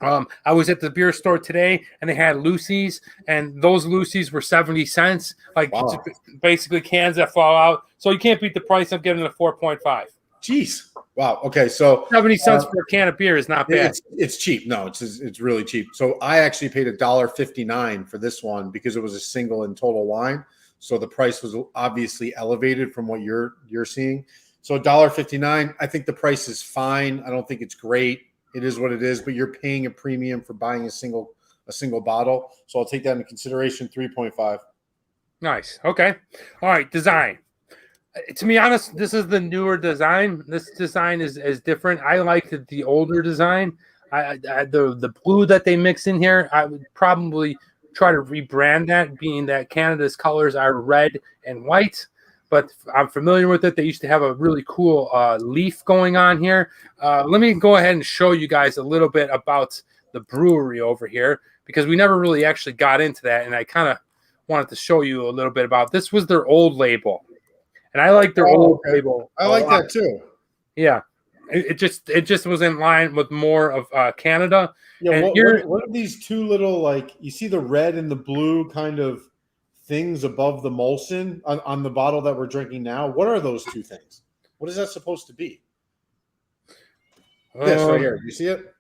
I was at the beer store today, and they had Lucy's, and those Lucy's were 70 cents. Like, wow. Basically cans that fall out. So you can't beat the price. I'm giving it a 4.5. Jeez. Wow. Okay. So 70 cents for a can of beer is not bad. It's cheap. No, it's really cheap. So I actually paid $1.59 for this one because it was a single and total wine. So the price was obviously elevated from what you're seeing. So $1.59. I think the price is fine. I don't think it's great. It is what it is, but you're paying a premium for buying a single bottle. So I'll take that into consideration. 3.5. Nice. Okay. All right. Design. To be honest, this is the newer design. This design is different. I liked the older design. The blue that they mix in here, I would probably try to rebrand that, being that Canada's colors are red and white. But I'm familiar with it. They used to have a really cool leaf going on here. Let me go ahead and show you guys a little bit about the brewery over here, because we never really actually got into that, and I kind of wanted to show you a little bit about this. Was their old label, and I like their old label. I like that too. Yeah, it just was in line with more of Canada. Yeah, And what are these two little, like, you see the red and the blue kind of things above the Molson on the bottle that we're drinking now? What are those two things? What is that supposed to be? This right here. You see it?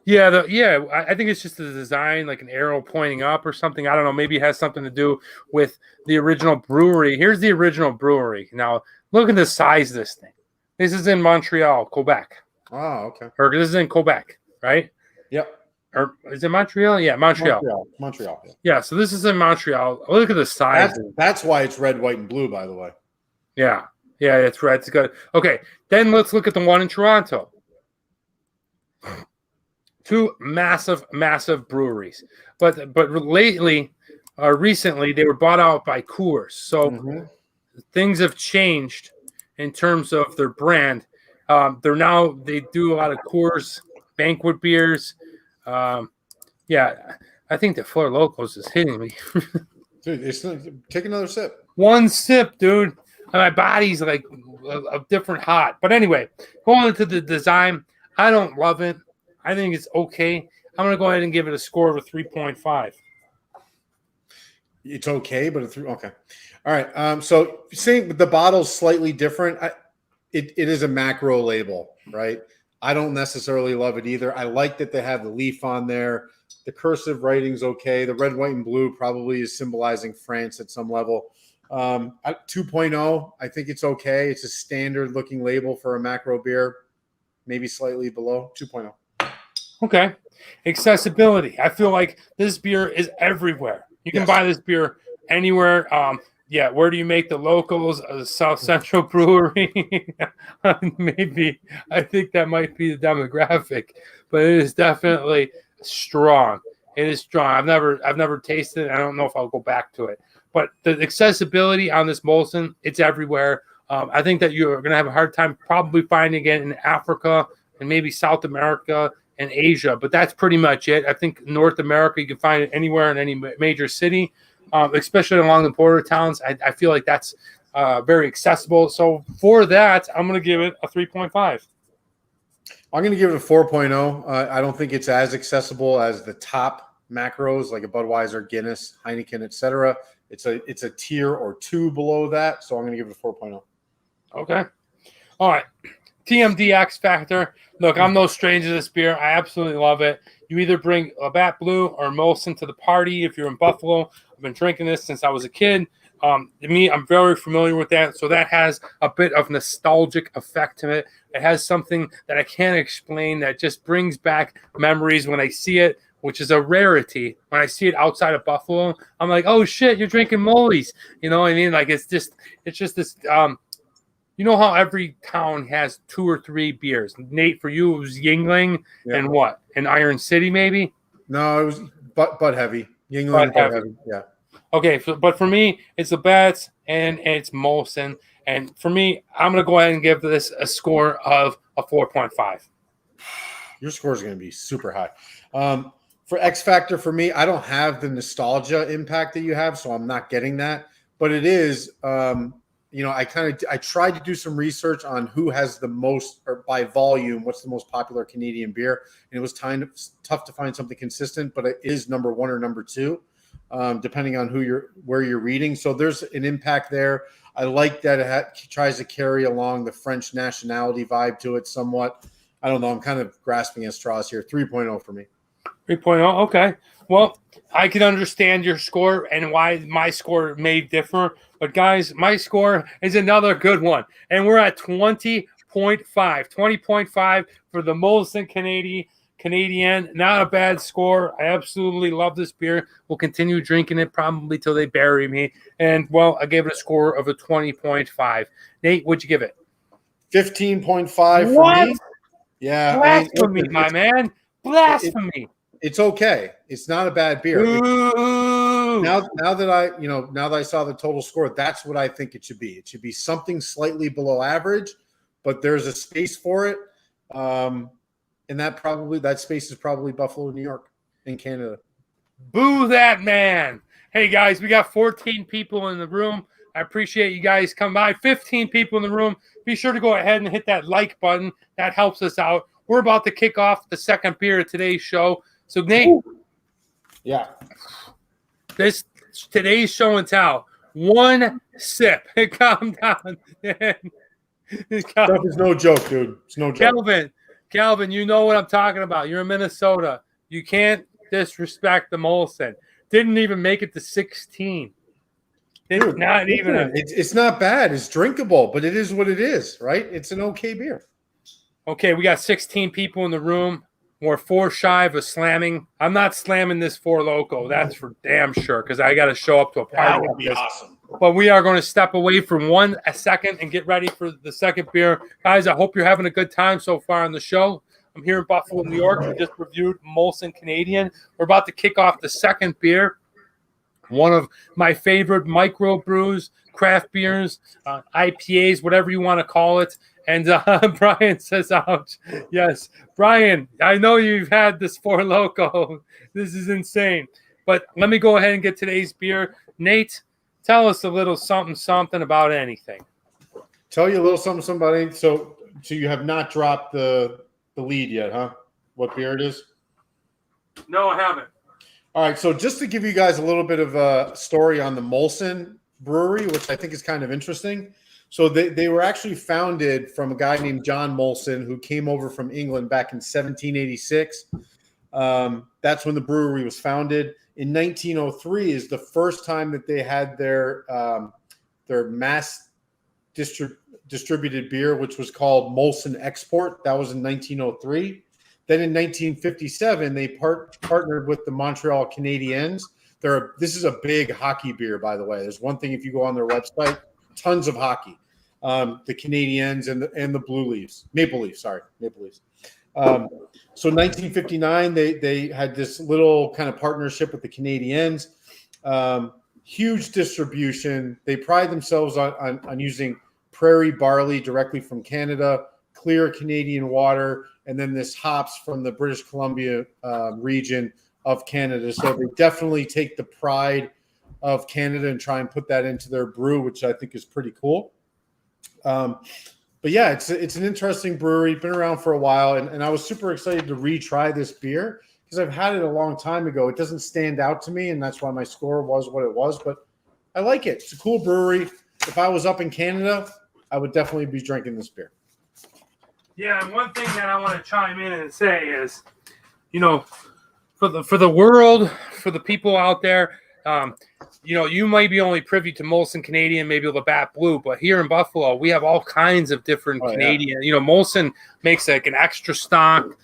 Yeah, I think it's just the design, like an arrow pointing up or something. I don't know. Maybe it has something to do with the original brewery. Here's the original brewery. Now, look at the size of this thing. This is in Montreal, Quebec. Oh, okay. Or this is in Quebec, right? Yep. Or is it Montreal? Yeah, Montreal. Montreal. Yeah, so this is in Montreal. Look at the size. That's why it's red, white, and blue, by the way. Yeah, it's red. It's good. Okay, then let's look at the one in Toronto. Two massive breweries, but recently they were bought out by Coors, so things have changed in terms of their brand. They do a lot of Coors banquet beers. I think the Four Locos is hitting me. Dude, take another sip. One sip, dude. My body's like a different hot. But anyway, going into the design, I don't love it. I think it's okay. I'm going to go ahead and give it a score of a 3.5. It's okay, but okay. All right. So saying the bottle's slightly different, it is a macro label, right? I don't necessarily love it either. I like that they have the leaf on there. The cursive writing's okay. The red, white, and blue probably is symbolizing France at some level. 2.0, I think it's okay. It's a standard looking label for a macro beer, maybe slightly below 2.0. Okay. Accessibility. I feel like this beer is everywhere. You can buy this beer anywhere. Where do you make the locals? South Central Brewery. Maybe. I think that might be the demographic, but it is definitely strong. It is strong. I've never tasted it. I don't know if I'll go back to it. But the accessibility on this Molson, it's everywhere. I think that you're going to have a hard time probably finding it in Africa and maybe South America and Asia, but that's pretty much it. I think North America, you can find it anywhere in any major city, especially along the border towns. I feel like that's very accessible. So for that, I'm going to give it a 3.5. I'm going to give it a 4.0. I don't think it's as accessible as the top macros like a Budweiser, Guinness, Heineken, etc. It's a tier or two below that, so I'm going to give it a 4.0. Okay. All right. TMD X Factor. Look, I'm no stranger to this beer. I absolutely love it. You either bring Labatt Blue or Molson to the party if you're in Buffalo. I've been drinking this since I was a kid. I'm very familiar with that. So that has a bit of nostalgic effect to it. It has something that I can't explain that just brings back memories when I see it, which is a rarity. When I see it outside of Buffalo, I'm like, oh shit, you're drinking Molly's. You know what I mean? Like it's just this. You know how every town has 2 or 3 beers. Nate, for you, it was Yingling and what? And Iron City, maybe? No, it was Bud Heavy. Yingling, Bud Heavy. Yeah. Okay, but for me, it's the Bats and it's Molson. And for me, I'm going to go ahead and give this a score of a 4.5. Your score is going to be super high. For X Factor, for me, I don't have the nostalgia impact that you have, so I'm not getting that. But it is... I tried to do some research on who has the most, or by volume, what's the most popular Canadian beer, and it was tough to find something consistent, but it is number 1 or number 2, depending on where you're reading. So there's an impact there. I like that it tries to carry along the French nationality vibe to it somewhat. I don't know. I'm kind of grasping at straws here. 3.0 for me. 3.0. Okay. Well, I can understand your score and why my score may differ. But, guys, my score is another good one. And we're at 20 20.5 for the Molson Canadian. Not a bad score. I absolutely love this beer. We'll continue drinking it probably till they bury me. And, well, I gave it a score of a 20.5. Nate, what'd you give it? 15.5 for What? me. Yeah, Blasphemy, listen, my man. Blasphemy. it's okay. It's not a bad beer. Ooh. Now that I saw the total score, that's what I think it should be. It should be something slightly below average, but there's a space for it. And that space is probably Buffalo, New York, in Canada. Boo that man. Hey, guys, we got 14 people in the room. I appreciate you guys coming by. 15 people in the room. Be sure to go ahead and hit that like button. That helps us out. We're about to kick off the second beer of today's show. So, Nate. Ooh. Yeah. Today's show and tell. One sip. Calm down. Stuff is no joke, dude. It's no joke. Calvin, you know what I'm talking about. You're in Minnesota. You can't disrespect the Molson. Didn't even make it to 16. It's not even. It's not bad. It's drinkable, but it is what it is, right? It's an okay beer. Okay, we got 16 people in the room. We're 4 shy of a slamming. I'm not slamming this 4 Loco. That's for damn sure, because I got to show up to a party. That would be awesome. But we are going to step away from a second and get ready for the second beer. Guys, I hope you're having a good time so far on the show. I'm here in Buffalo, New York. We just reviewed Molson Canadian. We're about to kick off the second beer. One of my favorite microbrews, craft beers, IPAs, whatever you want to call it. And Brian says, ouch. Yes, Brian, I know you've had this 4 Loco. This is insane. But let me go ahead and get today's beer. Nate, tell us a little something about anything. Tell you a little something about anything. So you have not dropped the lead yet, huh? What beer it is? No, I haven't. All right, so just to give you guys a little bit of a story on the Molson Brewery, which I think is kind of interesting. So they were actually founded from a guy named John Molson, who came over from England back in 1786. That's when the brewery was founded. In 1903 is the first time that they had their mass distributed beer, which was called Molson Export. That was in 1903. Then in 1957, they partnered with the Montreal Canadiens. This is a big hockey beer, by the way. There's one thing, if you go on their website, tons of hockey. The Canadiens and the Maple Leafs. So 1959, they had this little kind of partnership with the Canadiens. Huge distribution. They pride themselves on using prairie barley directly from Canada, clear Canadian water, and then this hops from the British Columbia region of Canada. So they definitely take the pride of Canada and try and put that into their brew, which I think is pretty cool. But yeah, it's an interesting brewery. Been around for a while, and I was super excited to retry this beer because I've had it a long time ago. It doesn't stand out to me, and that's why my score was what it was. But I like it. It's a cool brewery. If I was up in Canada, I would definitely be drinking this beer. Yeah, and one thing that I want to chime in and say is, for the world, for the people out there, you might be only privy to Molson Canadian, maybe Labatt Blue, but here in Buffalo, we have all kinds of different Canadian. Yeah. Molson makes like an extra stock.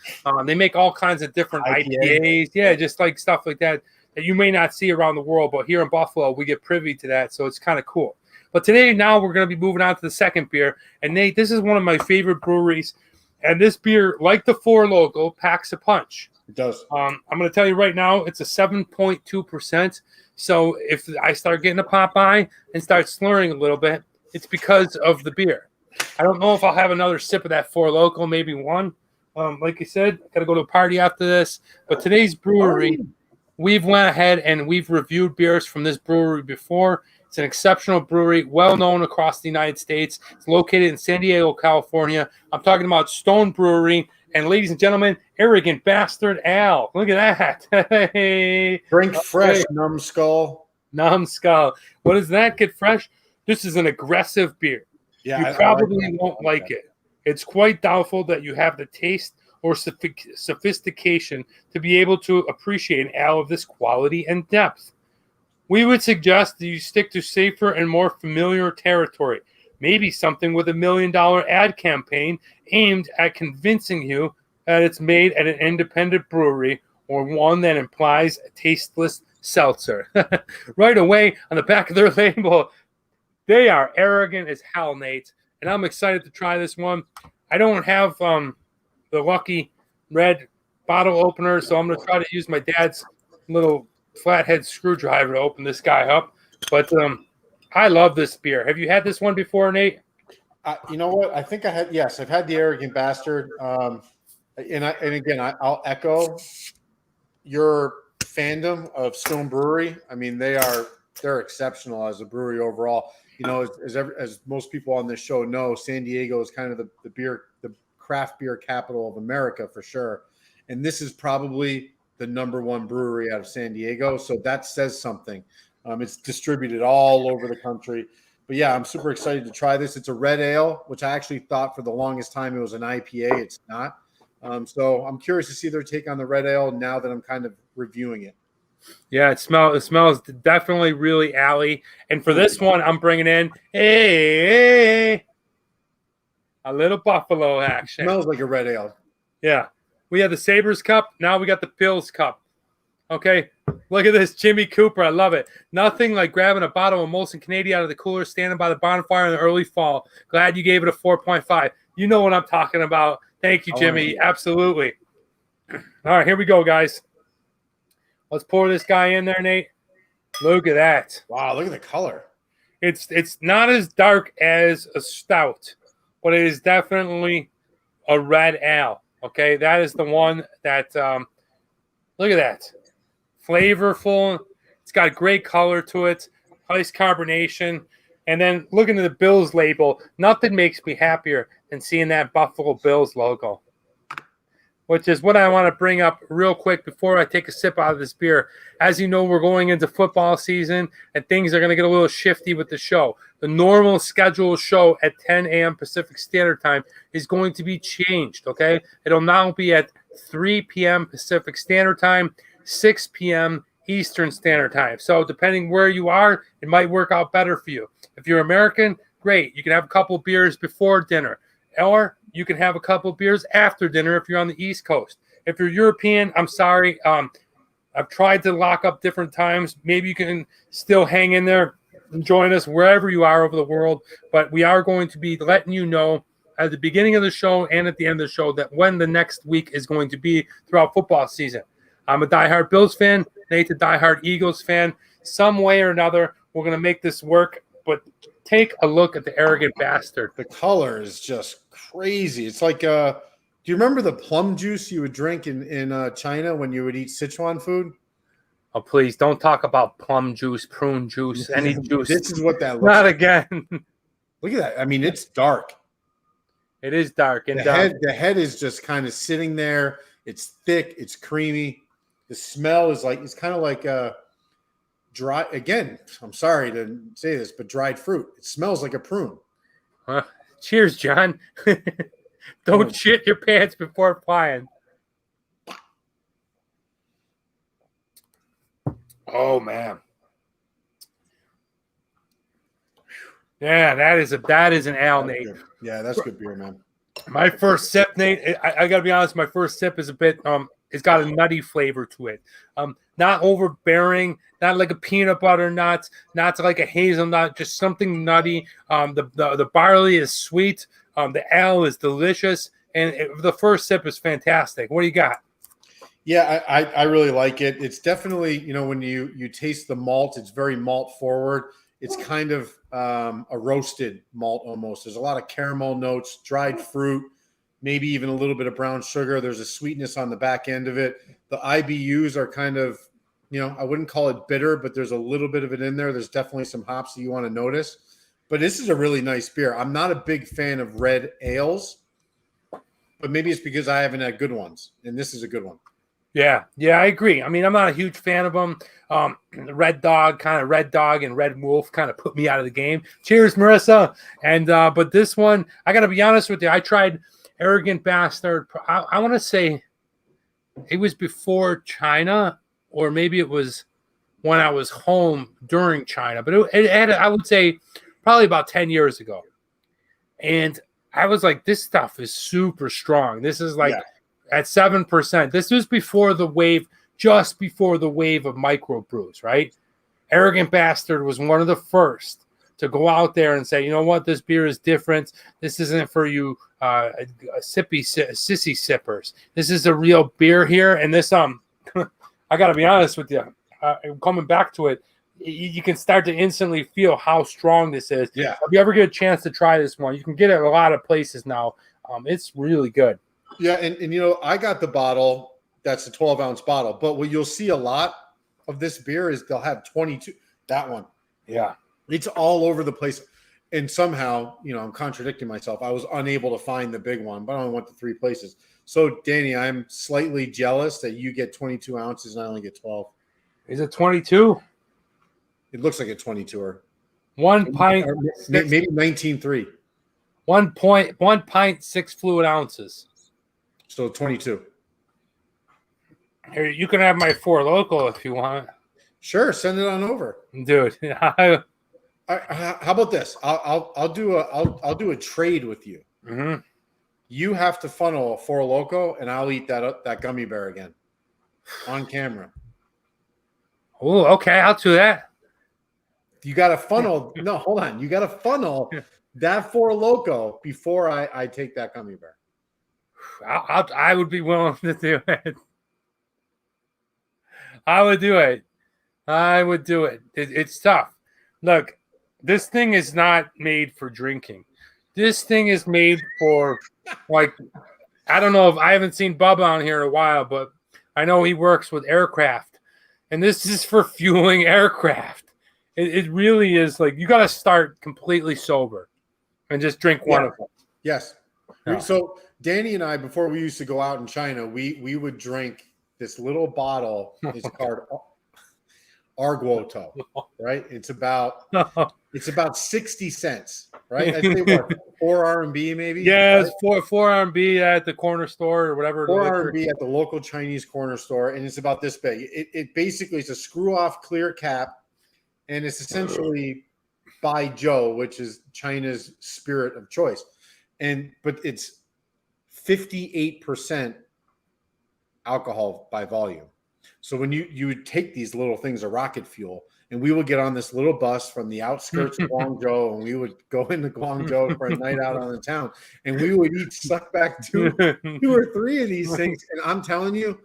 They make all kinds of different IPAs. Yeah, just like stuff like that you may not see around the world, but here in Buffalo, we get privy to that, so it's kind of cool. But now we're going to be moving on to the second beer. And Nate, this is one of my favorite breweries. And this beer, like the 4 Loco, packs a punch. It does. I'm going to tell you right now, it's a 7.2%. So if I start getting a Popeye and start slurring a little bit, it's because of the beer. I don't know if I'll have another sip of that 4 Loco, maybe one. Like I said, got to go to a party after this. But today's brewery, we've went ahead and we've reviewed beers from this brewery before. It's an exceptional brewery, well known across the United States. It's located in San Diego, California. I'm talking about Stone Brewery. And ladies and gentlemen, Arrogant Bastard Al. Look at that. Hey. Drink fresh, numbskull. Numbskull. What does that get fresh? This is an aggressive beer. Yeah, you probably won't like it. It's quite doubtful that you have the taste or sophistication to be able to appreciate an ale of this quality and depth. We would suggest that you stick to safer and more familiar territory. maybe something with $1 million ad campaign aimed at convincing you that it's made at an independent brewery or one that implies a tasteless seltzer. Right away on the back of their label, they are arrogant as hell, Nate. And I'm excited to try this one. I don't have the lucky red bottle opener, so I'm going to try to use my dad's little flathead screwdriver to open this guy up. But I love this beer. Have you had this one before, Nate? You know what? I think I had. Yes, I've had the Arrogant Bastard. And again, I'll echo your fandom of Stone Brewery. I mean, they're exceptional as a brewery overall. You know, as most people on this show know, San Diego is kind of the craft beer capital of America for sure. And this is probably the #1 brewery out of San Diego. So that says something. It's distributed all over the country. But yeah, I'm super excited to try this. It's a red ale, which I actually thought for the longest time it was an IPA. It's not. So I'm curious to see their take on the red ale now that I'm kind of reviewing it. Yeah, it smells definitely really alley. And for this one, I'm bringing in a little Buffalo action. It smells like a red ale. Yeah. We have the Sabres Cup. Now we got the Pils Cup. Okay. Look at this, Jimmy Cooper. I love it. Nothing like grabbing a bottle of Molson Canadian out of the cooler, standing by the bonfire in the early fall. Glad you gave it a 4.5. You know what I'm talking about. Thank you, Jimmy. Absolutely. All right, here we go, guys. Let's pour this guy in there, Nate. Look at that. Wow, look at the color. It's not as dark as a stout, but it is definitely a red ale. Okay, that is the one that look at that. Flavorful. It's got great color to it. Nice carbonation. And then looking at the Bills label, nothing makes me happier than seeing that Buffalo Bills logo, which is what I want to bring up real quick before I take a sip out of this beer. As you know, we're going into football season, and things are going to get a little shifty with the show. The normal scheduled show at 10 a.m. Pacific Standard Time is going to be changed, okay? It'll now be at 3 p.m. Pacific Standard Time, 6 p.m. Eastern Standard Time. So depending where you are, it might work out better for you. If you're American, great. You can have a couple of beers before dinner, or you can have a couple of beers after dinner if you're on the East Coast. If you're European, I'm sorry. I've tried to lock up different times. Maybe you can still hang in there and join us wherever you are over the world. But we are going to be letting you know at the beginning of the show and at the end of the show that when the next week is going to be throughout football season. I'm a diehard Bills fan. Nate's a diehard Eagles fan. Some way or another, we're going to make this work. But take a look at the Arrogant Bastard. The color is just crazy. It's like, do you remember the plum juice you would drink in China when you would eat Sichuan food? Oh, please don't talk about plum juice, prune juice, any juice. This is what that looks Not like. again. Look at that. I mean, it's dark. It is dark. And The head is just kind of sitting there. It's thick. It's creamy. The smell is like, it's kind of like dry. Again, I'm sorry to say this, but dried fruit. It smells like a prune. Cheers, John. Don't shit your pants before applying. Oh, man. Yeah, that is an ale, Nate. Good. Yeah, that's good beer, man. My first sip, Nate, I got to be honest, my first sip is a bit, it's got a nutty flavor to it. Not overbearing, not like a peanut butter nut, not like a hazelnut, just something nutty. The barley is sweet. The ale is delicious. And the first sip is fantastic. What do you got? Yeah, I really like it. It's definitely, you know, when you taste the malt, it's very malt forward. It's kind of a roasted malt almost. There's a lot of caramel notes, dried fruit, maybe even a little bit of brown sugar. There's a sweetness on the back end of it. The IBUs are kind of, you know, I wouldn't call it bitter, but there's a little bit of it in there. There's definitely some hops that you want to notice. But this is a really nice beer. I'm not a big fan of red ales, but maybe it's because I haven't had good ones, and this is a good one. Yeah, I agree. I mean, I'm not a huge fan of them. Red Dog and Red Wolf kind of put me out of the game. Cheers, Marissa. And but this one, I got to be honest with you. I tried Arrogant Bastard. I want to say it was before China, or maybe it was when I was home during China. But it had, I would say, probably about 10 years ago. And I was like, this stuff is super strong. This is like Yeah. at 7%. This was before the wave, just before the wave of microbrews, right? Arrogant Bastard was one of the first to go out there and say, you know what, this beer is different. This isn't for you sissy sippers. This is a real beer here. And this, I got to be honest with you, coming back to it, you can start to instantly feel how strong this is. Yeah. If you ever get a chance to try this one, you can get it at a lot of places now. It's really good. Yeah, and you know, I got the bottle that's a 12-ounce bottle, but what you'll see a lot of this beer is they'll have 22. That one. Yeah. It's all over the place. And somehow, you know, I'm contradicting myself. I was unable to find the big one, but I only went to 3 places. So, Danny, I'm slightly jealous that you get 22 ounces and I only get 12. Is it 22? It looks like a 22er. 1 pint, Maybe 19.3. 1 pint, 6 fluid ounces. So 22. Here, you can have my 4 local if you want. Sure, send it on over. Dude. How about this? I'll do a trade with you. Mm-hmm. You have to funnel a 4 Loco, and I'll eat that gummy bear again on camera. Oh, okay, I'll do that. You got to funnel. No, hold on. You got to funnel that 4 Loco before I take that gummy bear. I would be willing to do it. I would do it. It's tough. Look, this thing is not made for drinking. This thing is made for, like, I don't know if I haven't seen Bubba on here in a while, but I know he works with aircraft. And this is for fueling aircraft. It really is like you got to start completely sober and just drink one of them. Yes. Yeah. So Danny and I, before we used to go out in China, we would drink this little bottle. It's called Arguoto, right? It's about 60 cents, right? I think what, 4 RMB maybe. Yeah, right? it's 4 RMB at the corner store or whatever. 4 RMB at the local Chinese corner store, and it's about this big. It basically is a screw-off clear cap, and it's essentially Bai Zhou, which is China's spirit of choice, but it's 58% alcohol by volume. So when you would take these little things of rocket fuel, and we would get on this little bus from the outskirts of Guangzhou, and we would go into Guangzhou for a night out on the town, and we would each suck back two or 3 of these things. And I'm telling you,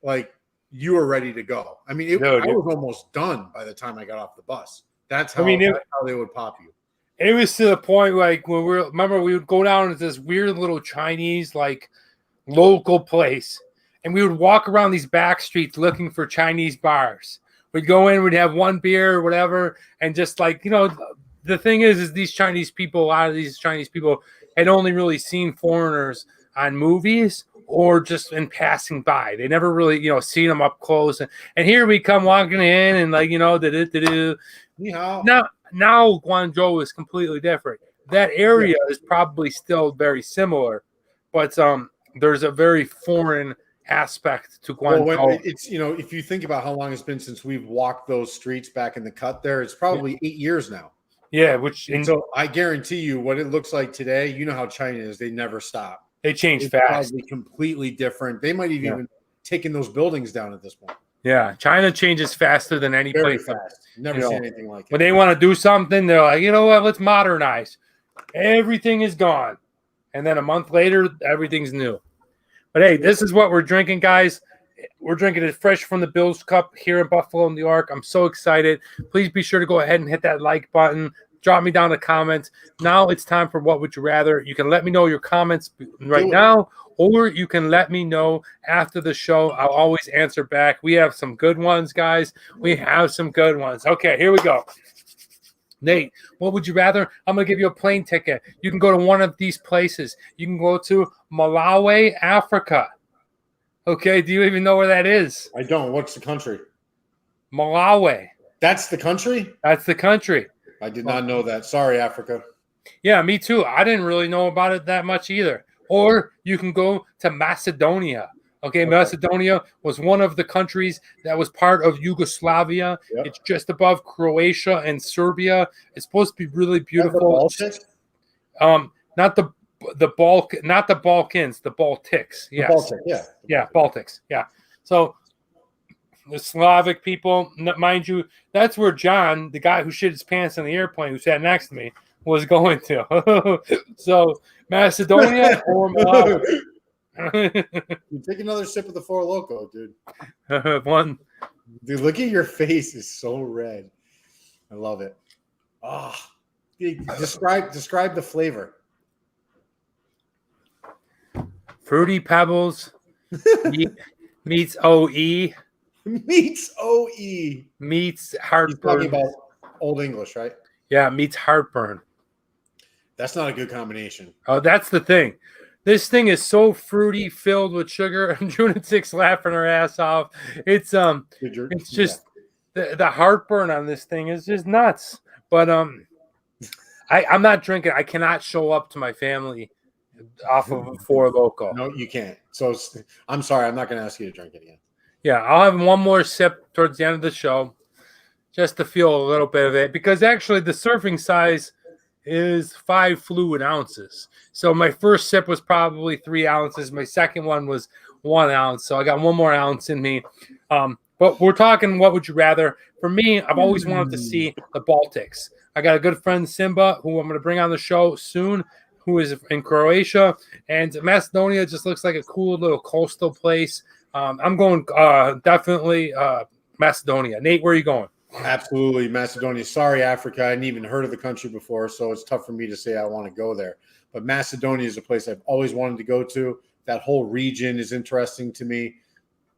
like, you were ready to go. I mean, I was almost done by the time I got off the bus. That's how, that's how they would pop you. It was to the point like when we would go down to this weird little Chinese like local place, and we would walk around these back streets looking for Chinese bars. We'd go in, we'd have one beer or whatever, and just like, you know, the thing is these Chinese people, a lot of these Chinese people had only really seen foreigners on movies or just in passing by. They never really, you know, seen them up close. And here we come walking in and like, you know, now Guangzhou is completely different. That area is probably still very similar, but there's a very foreign aspect to Guangzhou. Well, it's, you know, if you think about how long it's been since we've walked those streets back in the cut there, it's probably 8 years now. Yeah, so I guarantee you what it looks like today, you know how China is, they never stop. They change fast. Probably completely different. They might even taken those buildings down at this point. Yeah, China changes faster than any Very place. Fast. Never seen anything like it. When they want to do something, they're like, you know what, let's modernize. Everything is gone. And then a month later, everything's new. But hey, this is what we're drinking, guys. We're drinking it fresh from the Bill's Cup here in Buffalo, New York. I'm so excited. Please be sure to go ahead and hit that like button. Drop me down the comments. Now it's time for What Would You Rather. You can let me know your comments right now, or you can let me know after the show. I'll always answer back. We have some good ones, guys. We have some good ones. Okay, here we go. Nate, what would you rather? I'm going to give you a plane ticket. You can go to one of these places. You can go to Malawi, Africa. Okay, do you even know where that is? I don't. What's the country? Malawi. That's the country? That's the country. I did not know that. Sorry, Africa. Yeah, me too. I didn't really know about it that much either. Or you can go to Macedonia. Okay, Macedonia was one of the countries that was part of Yugoslavia. Yep. It's just above Croatia and Serbia. It's supposed to be really beautiful. not the Balkans, the Baltics. Yes. The Baltic, yeah. Yeah, Baltics. Yeah. So the Slavic people, mind you, that's where John, the guy who shit his pants on the airplane who sat next to me, was going to. So Macedonia or Malawi? You take another sip of the Four Loko, dude. One. Dude, look at your face. It's so red. I love it. Ah, describe the flavor. Fruity Pebbles meets OE Meets OE. meets He's heartburn. talking about Old English, right? Yeah, meets heartburn. That's not a good combination. Oh, that's the thing. This thing is so fruity, filled with sugar. And June and Six laughing her ass off. It's just the heartburn on this thing is just nuts. But I'm not drinking. I cannot show up to my family off of a Four Loko. No, you can't. So I'm sorry. I'm not going to ask you to drink it again. Yeah, I'll have one more sip towards the end of the show, just to feel a little bit of it. Because actually, the serving size is 5 fluid ounces. So my first sip was probably 3 ounces. My second one was 1 ounce. So I got 1 more ounce in me. But we're talking, what would you rather? For me, I've always wanted to see the Baltics. I got a good friend, Simba, who I'm going to bring on the show soon, who is in Croatia. And Macedonia just looks like a cool little coastal place. I'm going definitely Macedonia. Nate, where are you going? Absolutely, Macedonia. Sorry, Africa. I hadn't even heard of the country before, so it's tough for me to say I want to go there. But Macedonia is a place I've always wanted to go to. That whole region is interesting to me.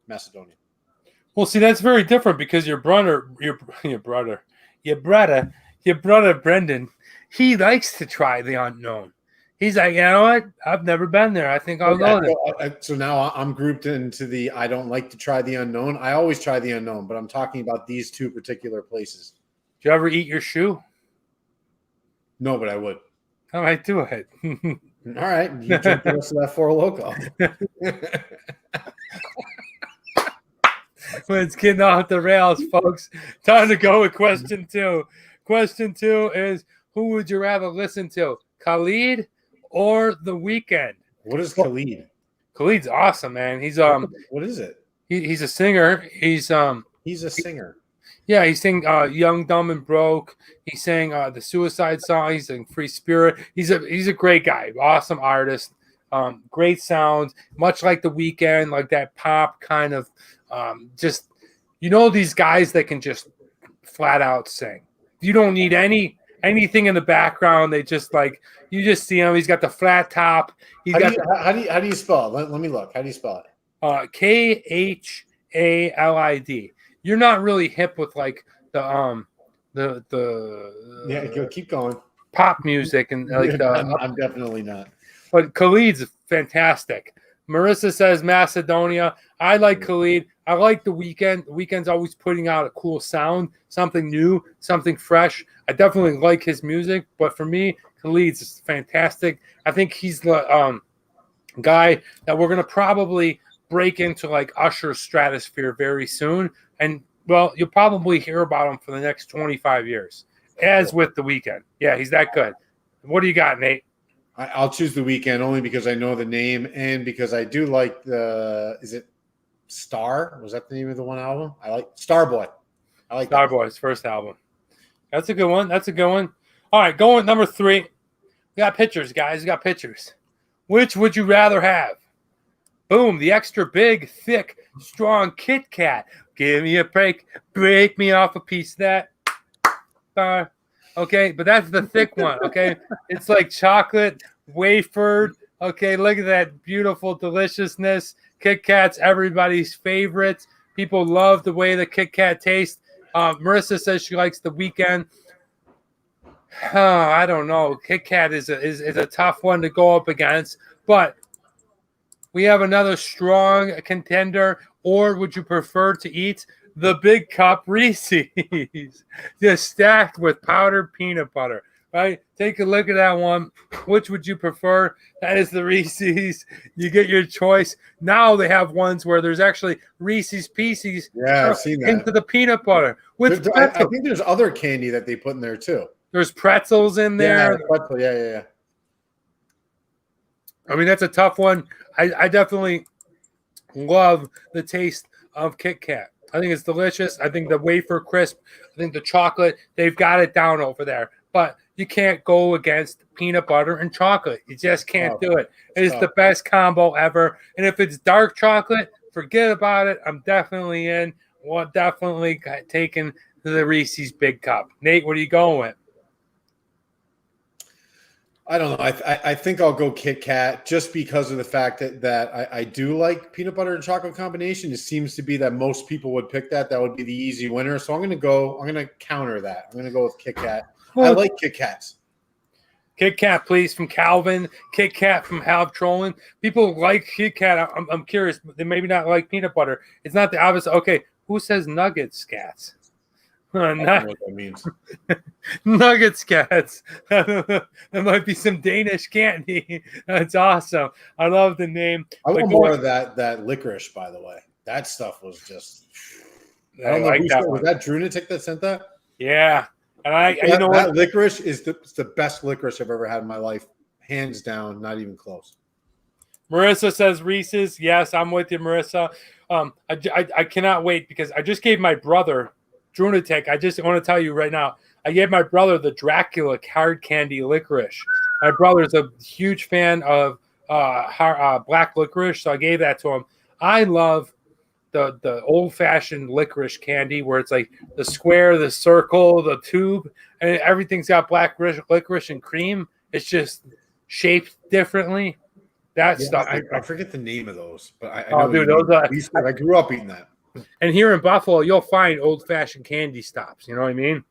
Macedonia. Well, see, that's very different because your brother, Brendan, he likes to try the unknown. He's like, you know what? I've never been there. I think I'll go there. So now I'm grouped into the I don't like to try the unknown. I always try the unknown, but I'm talking about these 2 particular places. Did you ever eat your shoe? No, but I would. All right, do it. All right. You drink the rest of that Four Loko. Well, it's getting off the rails, folks. Time to go with question 2. Question 2 is, who would you rather listen to, Khalid or The Weeknd? What is Khalid? Khalid's awesome, man. He's what is it? He's a singer. He's a singer. Yeah, he sang Young, Dumb, and Broke. He sang the Suicide song. He sang Free Spirit. He's a great guy. Awesome artist. Great sound. Much like The Weeknd, like that pop kind of just, these guys that can just flat out sing. You don't need anything in the background. They just you just see him. He's got the flat top. How do you spell it? Let me look. How do you spell it? Khalid. You're not really hip with the yeah. Keep going. Pop music and I'm definitely not. But Khalid's fantastic. Marissa says Macedonia. I like Khalid. I like The Weeknd. The Weeknd's always putting out a cool sound, something new, something fresh. I definitely like his music, but for me, Khalid's fantastic. I think he's the guy that we're gonna probably break into Usher's stratosphere very soon. And well, you'll probably hear about him for the next 25 years, as with The Weeknd. Yeah, he's that good. What do you got, Nate? I'll choose The Weeknd only because I know the name and because I do like is it Star? Was that the name of the one album? I like Starboy. I like Starboy's first album. That's a good one. All right, going number 3. We got pictures, guys. We got pictures. Which would you rather have? Boom, the extra big, thick, strong Kit Kat. Give me a break. Break me off a piece of that. Okay, but that's the thick one, okay? It's like chocolate, wafered. Okay, look at that beautiful deliciousness. Kit Kat's everybody's favorite. People love the way the Kit Kat tastes. Marissa says she likes The Weeknd. I don't know. Kit Kat is a tough one to go up against, but we have another strong contender. Or would you prefer to eat the big cup Reese's, just stacked with powdered peanut butter? Right? Take a look at that one. Which would you prefer? That is the Reese's. You get your choice. Now they have ones where there's actually Reese's Pieces I've seen that. into the peanut butter. I think there's other candy that they put in there too. There's pretzels in there. Yeah, pretzel. Yeah. I mean, that's a tough one. I definitely love the taste of Kit Kat. I think it's delicious. I think the wafer crisp, I think the chocolate, they've got it down over there. But you can't go against peanut butter and chocolate. You just can't do it. It's the best combo ever. And if it's dark chocolate, forget about it. I'm definitely in. Well, definitely taking the Reese's Big Cup. Nate, what are you going with? I don't know. I think I'll go Kit Kat just because of the fact that I do like peanut butter and chocolate combination. It seems to be that most people would pick that. That would be the easy winner. So I'm going to counter that. I'm going to go with Kit Kat. I like Kit Kats. Kit Kat, please, from Calvin. Kit Kat from Halv Trolling. People like Kit Kat. I'm curious. They maybe not like peanut butter. It's not the obvious. Okay, who says nuggets, cats? I don't know what that means. Nuggets, cats. There might be some Danish candy. That's awesome. I love the name. I want more of that licorice, by the way. That stuff was just. I don't know who said, was that Drunatic that sent that? Yeah. And that licorice is the best licorice I've ever had in my life. Hands down, not even close. Marissa says Reese's. Yes, I'm with you, Marissa. I cannot wait because I just gave my brother Drunatic. I just want to tell you right now, I gave my brother the Dracula hard candy licorice. My brother's a huge fan of black licorice, so I gave that to him. I love the old-fashioned licorice candy where it's like the square, the circle, the tube, and everything's got black licorice and cream. It's just shaped differently. That stuff. I forget the name of those, but I know those I grew up eating that. And here in Buffalo, you'll find old-fashioned candy stops. You know what I mean?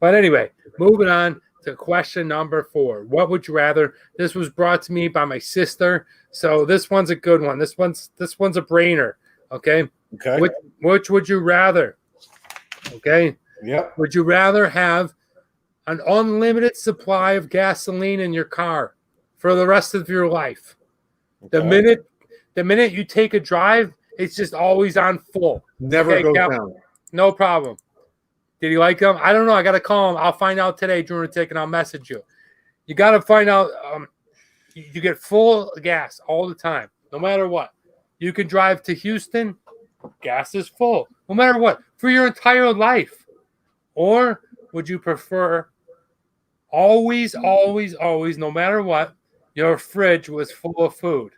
But anyway, moving on to question number 4. What would you rather? This was brought to me by my sister, so this one's a good one. This one's a brainer. Okay. Okay. Which would you rather? Okay. Yep. Would you rather have an unlimited supply of gasoline in your car for the rest of your life? Okay. The minute you take a drive, it's just always on full. Never goes down. No problem. Did he like them? I don't know. I got to call him. I'll find out today, Drunatic, and I'll message you. You got to find out. You get full gas all the time, no matter what. You can drive to Houston. Gas is full, no matter what, for your entire life. Or would you prefer always, no matter what, your fridge was full of food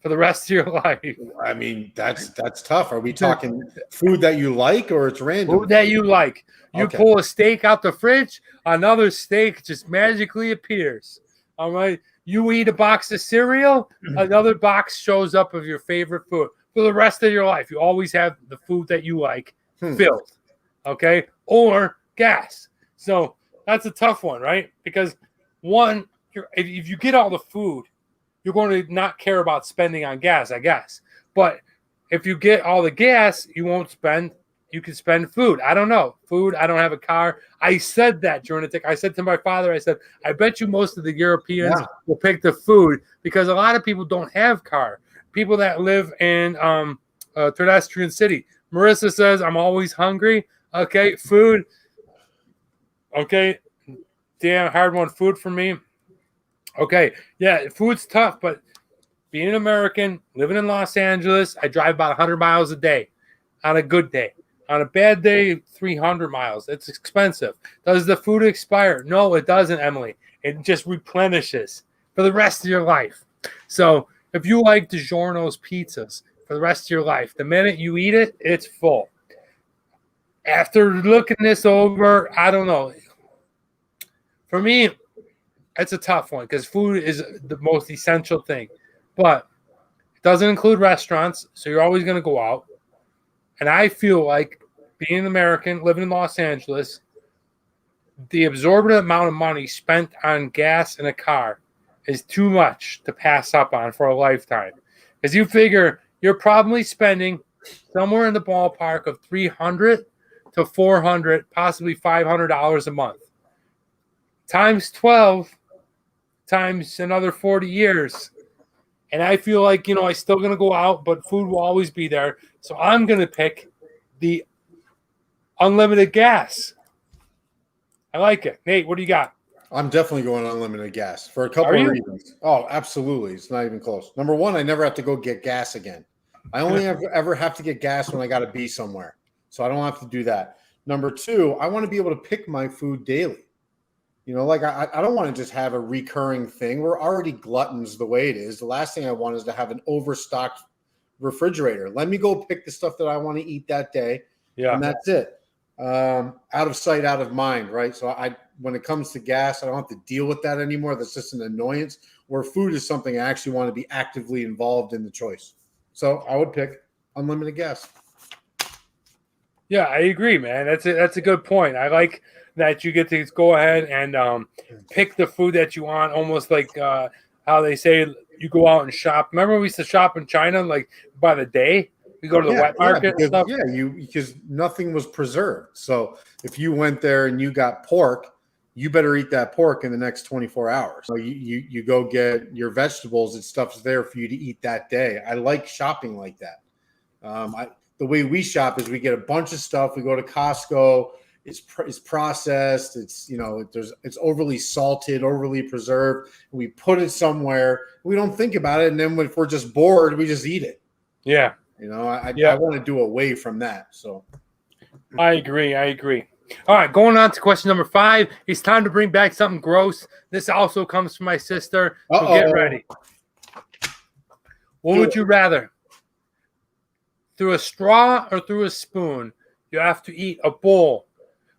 for the rest of your life? I mean, that's tough. Are we talking food that you like or it's random? Food that you like. You pull a steak out the fridge, another steak just magically appears. All right. You eat a box of cereal, another box shows up of your favorite food for the rest of your life. You always have the food that you like filled. Okay. Or gas. So that's a tough one, right? Because one, if you get all the food, you're going to not care about spending on gas, I guess. But if you get all the gas, you won't spend. You can spend food. I don't know. Food, I don't have a car. I said that, Drunatic. I said to my father, I said, I bet you most of the Europeans will pick the food because a lot of people don't have car. People that live in pedestrian city. Marissa says, I'm always hungry. Okay, food. Okay, damn hard one. Food for me. Okay, yeah, food's tough, but being an American, living in Los Angeles, I drive about 100 miles a day on a good day. On a bad day, 300 miles. It's expensive. Does the food expire? No, it doesn't, Emily. It just replenishes for the rest of your life. So if you like DiGiorno's pizzas for the rest of your life, the minute you eat it, it's full. After looking this over, I don't know. For me, it's a tough one because food is the most essential thing. But it doesn't include restaurants, so you're always going to go out. And I feel like being an American, living in Los Angeles, the absorbent amount of money spent on gas in a car is too much to pass up on for a lifetime. Because you figure you're probably spending somewhere in the ballpark of $300 to $400, possibly $500 a month. Times 12, times another 40 years. And I feel like, I'm still going to go out, but food will always be there. So I'm going to pick the unlimited gas. I like it. Nate, what do you got? I'm definitely going unlimited gas for a couple Are of you? reasons. Oh, absolutely. It's not even close. Number one, I never have to go get gas again. I only ever have to get gas when I got to be somewhere. So I don't have to do that. Number two, I want to be able to pick my food daily. You know, like I don't want to just have a recurring thing. We're already gluttons the way it is. The last thing I want is to have an overstocked refrigerator. Let me go pick the stuff that I want to eat that day, Yeah. and that's it. Out of sight, out of mind, right? So when it comes to gas, I don't have to deal with that anymore. That's just an annoyance. Where food is something I actually want to be actively involved in the choice. So I would pick unlimited gas. Yeah, I agree, man. That's a good point. I like that you get to go ahead and pick the food that you want, almost like how they say you go out and shop. Remember we used to shop in China like by the day? We go to the wet market and stuff. Yeah, because nothing was preserved. So if you went there and you got pork, you better eat that pork in the next 24 hours. So you go get your vegetables and stuff's there for you to eat that day. I like shopping like that. The way we shop is we get a bunch of stuff. We go to Costco. It's processed. It's it's overly salted, overly preserved. We put it somewhere. We don't think about it, and then if we're just bored, we just eat it. Yeah. I want to do away from that. So I agree. All right, going on to question number 5. It's time to bring back something gross. This also comes from my sister. So get ready. What would you rather? Through a straw or through a spoon? You have to eat a bowl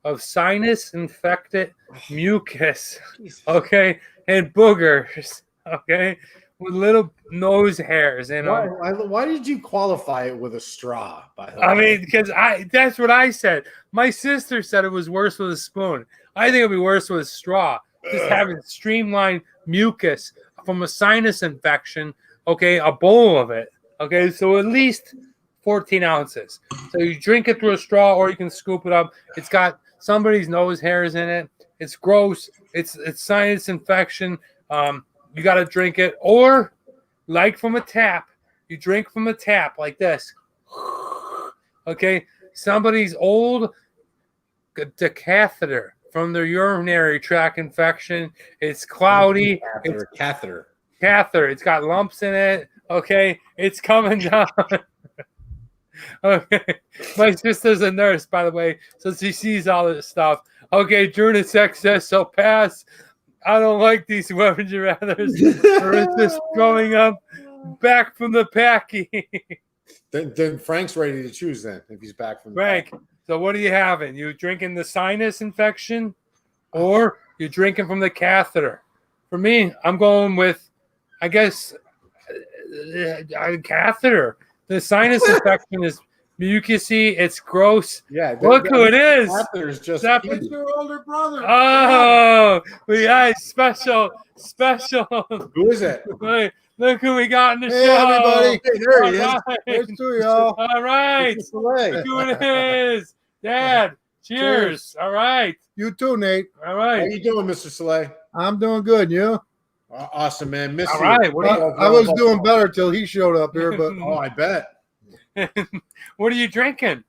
of sinus-infected mucus, okay, and boogers, okay, with little nose hairs in them. Why did you qualify it with a straw? By the way, I mean, because that's what I said. My sister said it was worse with a spoon. I think it'd be worse with a straw. Just having streamlined mucus from a sinus infection, okay, a bowl of it, okay, so at least 14 ounces. So you drink it through a straw or you can scoop it up. It's got somebody's nose hairs in it. It's gross. It's sinus infection. You got to drink it, or like from a tap. You drink from a tap like this. Okay, somebody's old catheter from their urinary tract infection. It's cloudy. It's catheter. It's got lumps in it. Okay, it's coming down. Okay, my sister's a nurse, by the way, so she sees all this stuff. Okay, during its excess, so pass. I don't like these weapons, rather, or it's just growing up back from the packy. Then Frank's ready to choose. Then if he's back from Frank, so what are you having? You drinking the sinus infection, or you're drinking from the catheter? For me, I'm going with, I guess, a catheter. The sinus infection is mucusy. It's gross. Yeah, look who it is. Catheter's just it's your older brother. Oh, we got special. Who is it? Look who we got in the Hey, show. everybody. Hey, there he is. Right. There's two, y'all. All right. Mr. Soleil. Look who it is. Dad, cheers. All right. You too, Nate. All How right. you doing, Mr. Soleil? I'm doing good. You? Awesome, man. Miss All you. right. What are I was doing better till he showed up here, but Oh, I bet. what are you drinking?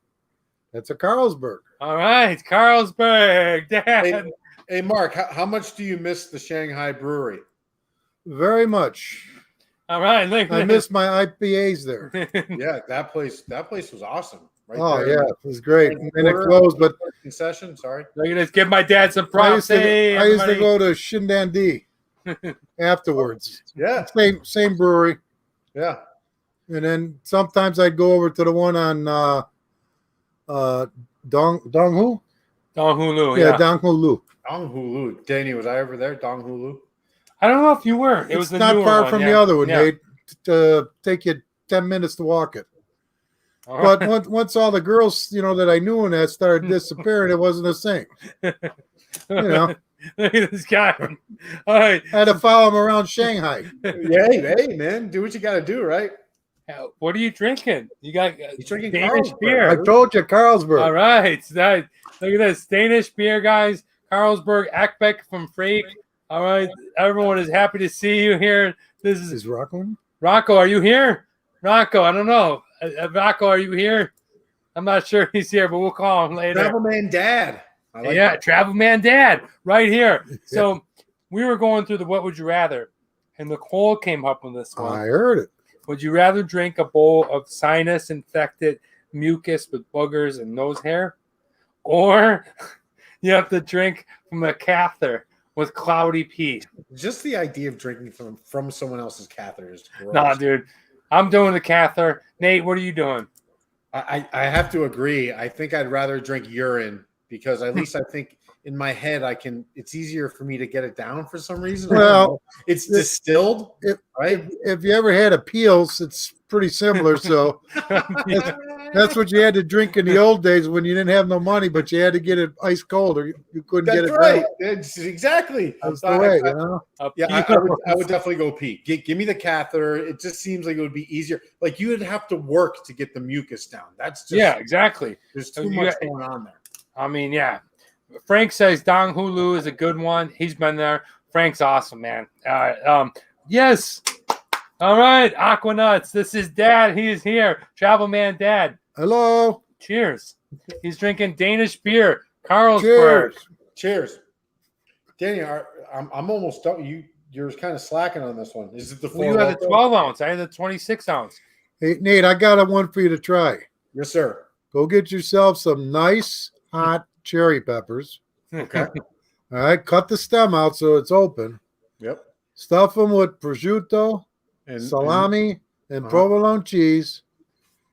that's a Carlsberg. All right. Carlsberg. Dad. Hey, Mark, how much do you miss the Shanghai Brewery? Very much. All right. Look. I miss my IPAs there. Yeah, that place was awesome. Right Oh there. yeah, it was great. And then it closed, but Concession, sorry. Look at this. Give my dad some I props. used to, Hey, I used to everybody. go to Shindandi afterwards. Yeah, Same brewery. yeah. And then sometimes I'd go over to the one on Donghu. Donghulu. Yeah, Yeah. Donghulu. Donghulu. Danny, was I ever there? Donghulu? I don't know if you were. It was It's the not newer far one, from yeah. the other one. Yeah. They take you 10 minutes to walk it. All But right. once all the girls, that I knew and that started disappearing, it wasn't the same. know. Look at this guy. All right. I had to follow him around Shanghai. Yeah, hey, man, do what you got to do, right? What are you drinking? You got He's drinking Danish Carlsberg. beer. I told you, Carlsberg. All right. Look at this Danish beer, guys. Carlsberg Ekbeck from Freak. All right. Everyone is happy to see you here. This is Is Rockland? Rocco. Are you here? Rocco, I don't know. Rocco, are you here? I'm not sure he's here, but we'll call him later. Travel Man Dad. I like Yeah, that. Travel Man Dad, right here. So we were going through the what would you rather, and Nicole came up with this one. I heard it. Would you rather drink a bowl of sinus-infected mucus with boogers and nose hair, or you have to drink from a catheter with cloudy pee? Just the idea of drinking from someone else's catheter is gross. Nah, dude. I'm doing the catheter. Nate, what are you doing? I have to agree. I think I'd rather drink urine because at least I think in my head it's easier for me to get it down for some reason. Well, it's distilled, right? If you ever had appeals, it's pretty similar. So that's what you had to drink in the old days when you didn't have no money, but you had to get it ice cold or you couldn't get it right. down. It's exactly. That's the way, you know? I would definitely go pee. Give me the catheter. It just seems like it would be easier. Like you would have to work to get the mucus down. That's just exactly. There's too much going on there. I mean, yeah. Frank says Dong Hulu is a good one. He's been there. Frank's awesome, man. All right. Yes. All right, Aquanuts. This is Dad. He is here. Travel Man Dad. Hello. Cheers. He's drinking Danish beer. Carlsberg. Cheers. Danny, I'm almost done. You're kind of slacking on this one. Is it the 4? Well, you had the 12 ounce. I had the 26 ounce. Hey, Nate, I got one for you to try. Yes, sir. Go get yourself some nice hot cherry peppers. Okay. All right. Cut the stem out so it's open. Yep. Stuff them with prosciutto, salami, and provolone cheese,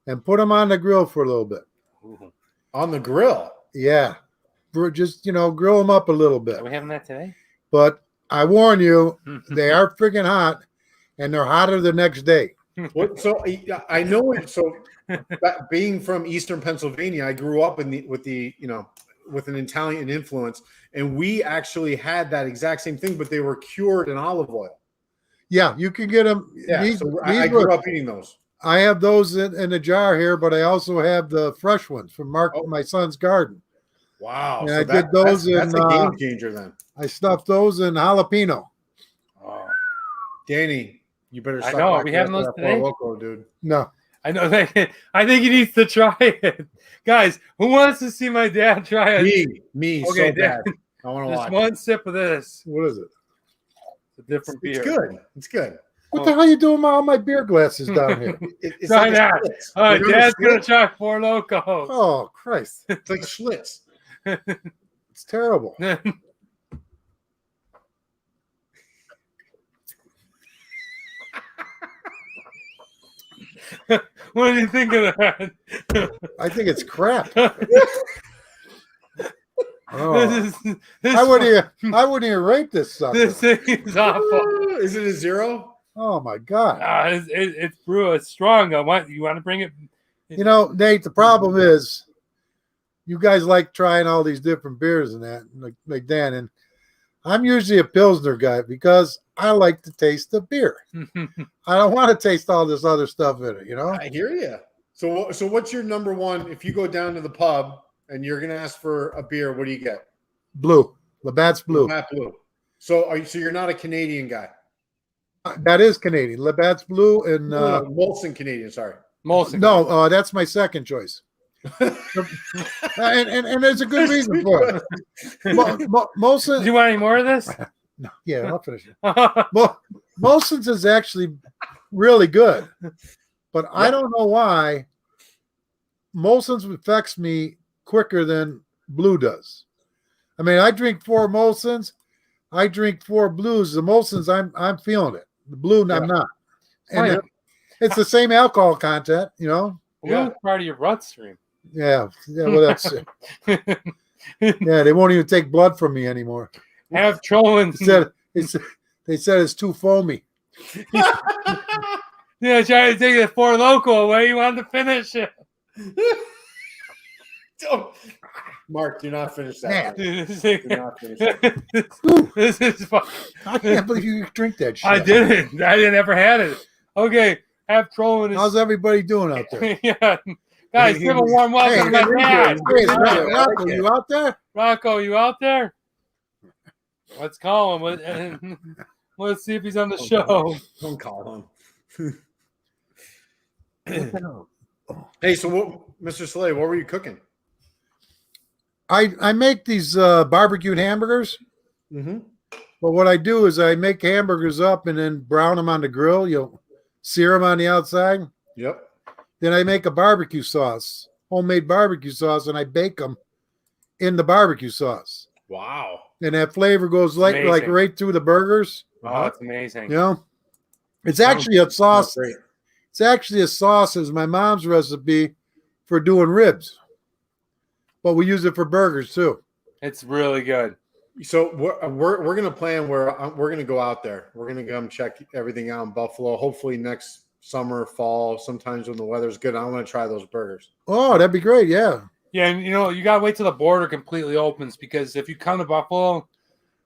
and put them on the grill for a little bit. On the grill? Yeah. Just, grill them up a little bit. Are we having that today? But I warn you, they are freaking hot, and they're hotter the next day. So I know it. So being from Eastern Pennsylvania, I grew up with an Italian influence, and we actually had that exact same thing, but they were cured in olive oil. Yeah, you can get them. Yeah, I grew up eating those. I have those in a jar here, but I also have the fresh ones from my son's garden. Wow. And I did those that's a game changer then. I stuffed those in jalapeno. Oh. Danny, you better stop. I know. Are we having those today? Loco, dude. No. I know that. I think he needs to try it. Guys, who wants to see my dad try it? Me. Okay, so bad. I want to watch. Just one sip of this. What is it? It's a different beer. It's good. It's good. What the hell are you doing with all my beer glasses down here? It's try like that. All right, Dad's going to try Four Locos. Oh, Christ. It's like Schlitz. It's terrible. What do you think of that? I think it's crap. This I wouldn't even rate this sucker. This thing is awful. Is it a 0? Oh my God. It's brew. It's strong. You want to bring it? Nate, the problem is you guys like trying all these different beers and that, like Dan, and I'm usually a Pilsner guy because I like to taste the beer. I don't want to taste all this other stuff in it, I hear you. So what's your number one? If you go down to the pub and you're going to ask for a beer, what do you get? Blue. Labatt's Blue. Labatt Blue. So you're not a Canadian guy? That is Canadian. Labatt's Blue and Molson Canadian. Sorry, Molson. No, that's my second choice. and there's a good reason for it. Molson. Do you want any more of this? No, yeah, I'll finish it. Molson's is actually really good, but I don't know why Molson's affects me quicker than Blue does. I mean, I drink 4 Molsons, I drink 4 Blues. The Molsons, I'm feeling it. The Blue, I'm not. And it's the same alcohol content, Blue is part of your blood stream. Yeah. Well, that's it. Yeah, they won't even take blood from me anymore. Have trolling. They said it's too foamy. Yeah, trying to take the Four Loco away. You wanted to finish it. Mark, do not finish that. Do not finish that. This is fun. I can't believe you drink that shit. I didn't ever had it. Okay, have trolling. How's everybody doing out there? Yeah. Guys, give a warm welcome to my dad. Rocco, you out there? Rocco, you out there? Let's call him. Let's see if he's on the show. Don't call him. Hey, so Mr. Slay, what were you cooking? I make these barbecued hamburgers, But what I do is I make hamburgers up and then brown them on the grill. You'll sear them on the outside. Yep. Then I make a barbecue sauce, homemade barbecue sauce, and I bake them in the barbecue sauce. Wow. And that flavor goes like right through the burgers. Oh, it's amazing. You know, it's actually a sauce. Great. It's actually a sauce as my mom's recipe for doing ribs, but we use it for burgers too. It's really good. So we're gonna plan where we're gonna go out there. We're gonna come check everything out in Buffalo. Hopefully next summer, fall, sometimes when the weather's good. I want to try those burgers. Oh, that'd be great. Yeah. Yeah, and you gotta wait till the border completely opens, because if you come to Buffalo,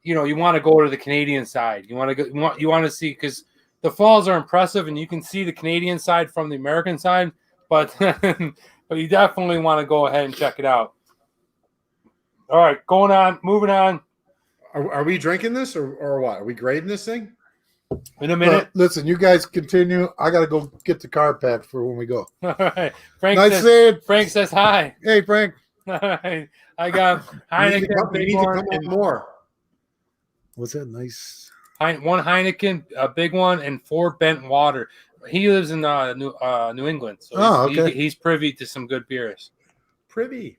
you want to go to the Canadian side. You want to go. You want to see, because the falls are impressive, and you can see the Canadian side from the American side. But but you definitely want to go ahead and check it out. All right, moving on. Are we drinking this or what? Are we grading this thing? In a minute. Listen, you guys continue. I got to go get the car packed for when we go. All right. Frank says hi. Hey, Frank. All right. I got Heineken. We need to come up more. What's that nice? One Heineken, a big one, and 4 Bent Water. He lives in New England, so okay. he's privy to some good beers. Privy.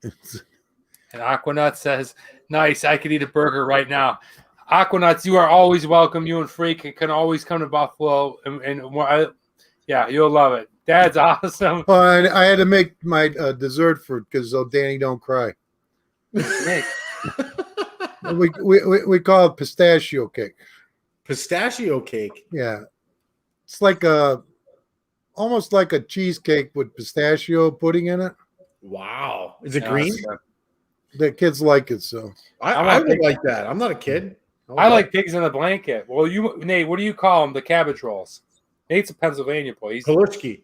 And Aquanut says, nice, I could eat a burger right now. Aquanuts, you are always welcome. You and Freak can always come to Buffalo, and yeah, you'll love it. Dad's awesome. Oh, I had to make my dessert because Danny don't cry. we call it pistachio cake. Pistachio cake. Yeah, it's like almost like a cheesecake with pistachio pudding in it. Wow, is it green? The kids like it, so I would like that. I'm not a kid. I like pigs in a blanket. Well, Nate, what do you call them? The cabbage rolls. Nate's a Pennsylvania boy. Palushki.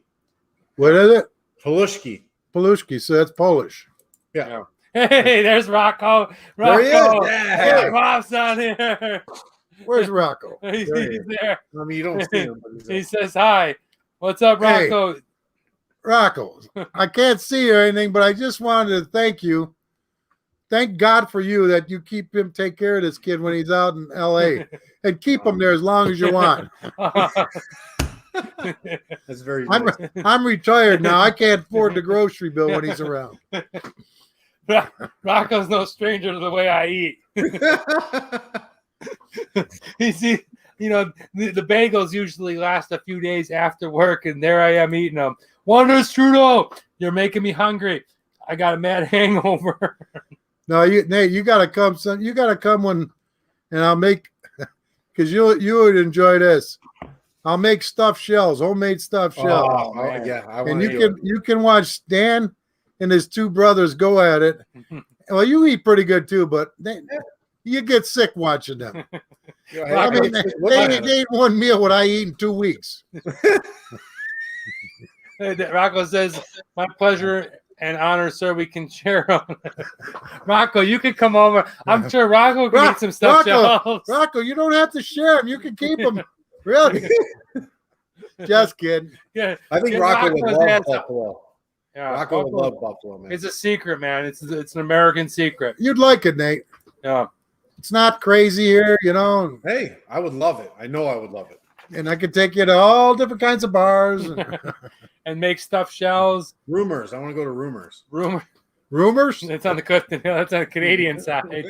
What is it? Palushki. Palushki. So that's Polish. Yeah. Hey, there's Rocco. There he is. Yeah. Rob's on here. Where's Rocco? He's there. I mean, you don't see him. But he says hi. What's up, Rocco? Hey, Rocco, I can't see you or anything, but I just wanted to thank you. Thank God for you that you keep him take care of this kid when he's out in LA and keep him there as long as you want. That's very nice. I'm retired now. I can't afford the grocery bill when he's around. Rocco's no stranger to the way I eat. You see, the bagels usually last a few days after work, and there I am eating them. Wonder Strudel, you're making me hungry. I got a mad hangover. No, Nate, you gotta come. You gotta come when, and I'll make, because you would enjoy this. I'll make stuffed shells, homemade stuffed shells. Oh, yeah, and you can watch Dan and his 2 brothers go at it. Well, you eat pretty good too, but you get sick watching them. I mean, they ate one meal what I eat in 2 weeks. Rocco says, "My pleasure and honor, sir. We can share on." Rocco, you can come over. I'm sure Rocco can eat some stuff. Rocco, you don't have to share them. You can keep them. Really? Just kidding. Yeah, I think Rocco would love Buffalo. Yeah, Rocco would love Buffalo, man. It's a secret, man. It's an American secret. You'd like it, Nate. Yeah. It's not crazy here, Hey, I would love it. I know I would love it. And I could take you to all different kinds of bars. And make stuffed shells. Rumors. I want to go to Rumors. Rumors? That's on the Canadian side.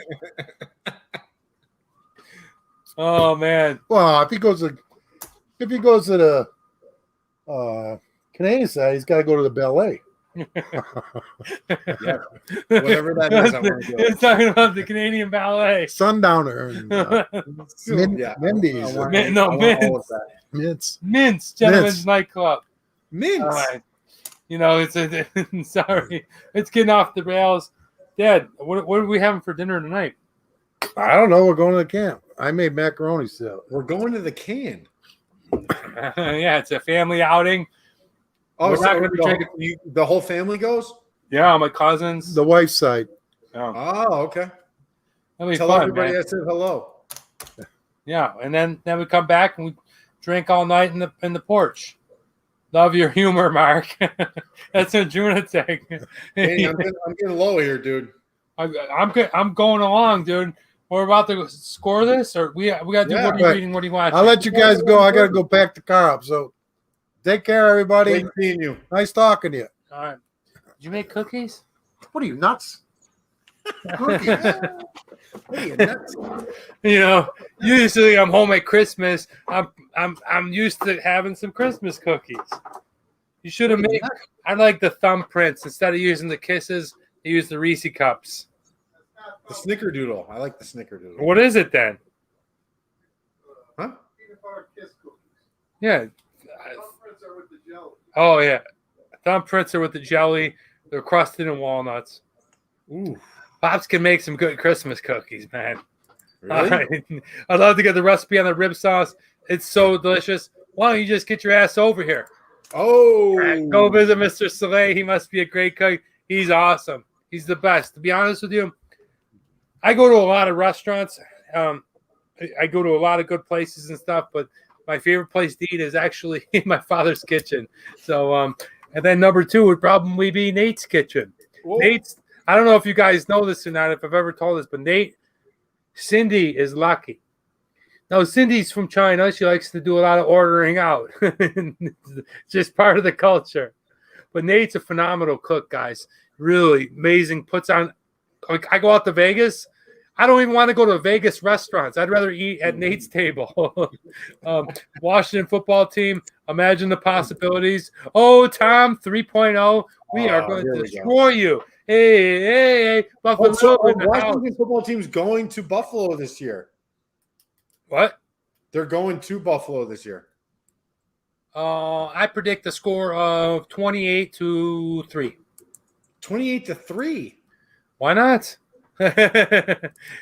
Oh man. Well, if he goes to the Canadian side, he's got to go to the ballet. Yeah. Whatever that is, I want to go. He's talking about the Canadian ballet. Sundowner. And, Mints, Gentlemen's Nightclub. Mints. It's sorry, it's getting off the rails. Dad, what are we having for dinner tonight? I don't know. We're going to the camp. I made macaroni salad. We're going to the can. Yeah, it's a family outing. Oh, so the whole family goes? Yeah, my cousins. The wife's side. Oh, okay. That'll be Tell fun, everybody man. I said hello. Yeah, and then we come back and we drink all night in the porch. Love your humor, Mark. That's a lunatic. Hey, I'm getting low here, dude. I'm going along, dude. We're about to score this, or we got to do. Yeah, what are you but reading? What are you watching? I'll let you guys go. I got to go pack the car up. So take care, everybody. Great seeing you. Nice talking to you. All right. Did you make cookies? What are you, nuts? Cookies. What are you, nuts? You know, usually I'm home at Christmas. I'm used to having some Christmas cookies. You should have What are you, made. I like the thumbprints instead of using the kisses. I use the Reese cups. The snickerdoodle. I like the snickerdoodle. What is it then? Huh? Yeah. Oh yeah, thumbprints are with the jelly. They're crusted in walnuts. Ooh, Pops can make some good Christmas cookies, man. really? All right. I'd love to get the recipe on the rib sauce. It's so delicious. Why don't you just get your ass over here? Oh, Go visit Mr. Soleil. He must be a great cook. He's awesome. He's the best. To be honest with you, I go to a lot of restaurants. I go to a lot of good places and stuff, but my favorite place to eat is actually in my father's kitchen. So, and then number 2 would probably be Nate's kitchen. Whoa. Nate's, I don't know if you guys know this or not, if I've ever told this, but Cindy is lucky. Now, Cindy's from China. She likes to do a lot of ordering out. It's just part of the culture. But Nate's a phenomenal cook, guys. Really amazing. Puts on, like, I go out to Vegas. I don't even want to go to Vegas restaurants. I'd rather eat at Nate's table. Washington football team. Imagine the possibilities. Oh, Tom 3.0. We are going to destroy you. Hey. Buffalo. Washington football team's going to Buffalo this year. What? They're going to Buffalo this year. I predict the score of 28-3. 28-3. Why not?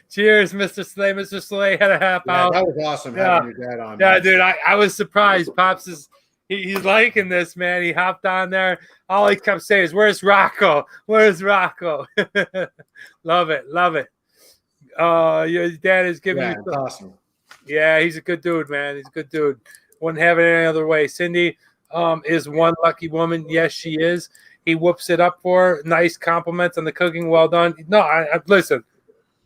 Cheers, Mr. Slay. Mr. Slay had a half out. That was awesome having your dad on. Yeah, man. dude, I was surprised. Pops is he's liking this, man. He hopped on there. All he kept saying is, "Where's Rocco? Where's Rocco?" Love it. Your dad is giving you it's awesome. Yeah, he's a good dude, man. He's a good dude. Wouldn't have it any other way. Cindy is one lucky woman. Yes, she is. He whoops it up for her. Nice compliments on the cooking. Well done. No, I listen.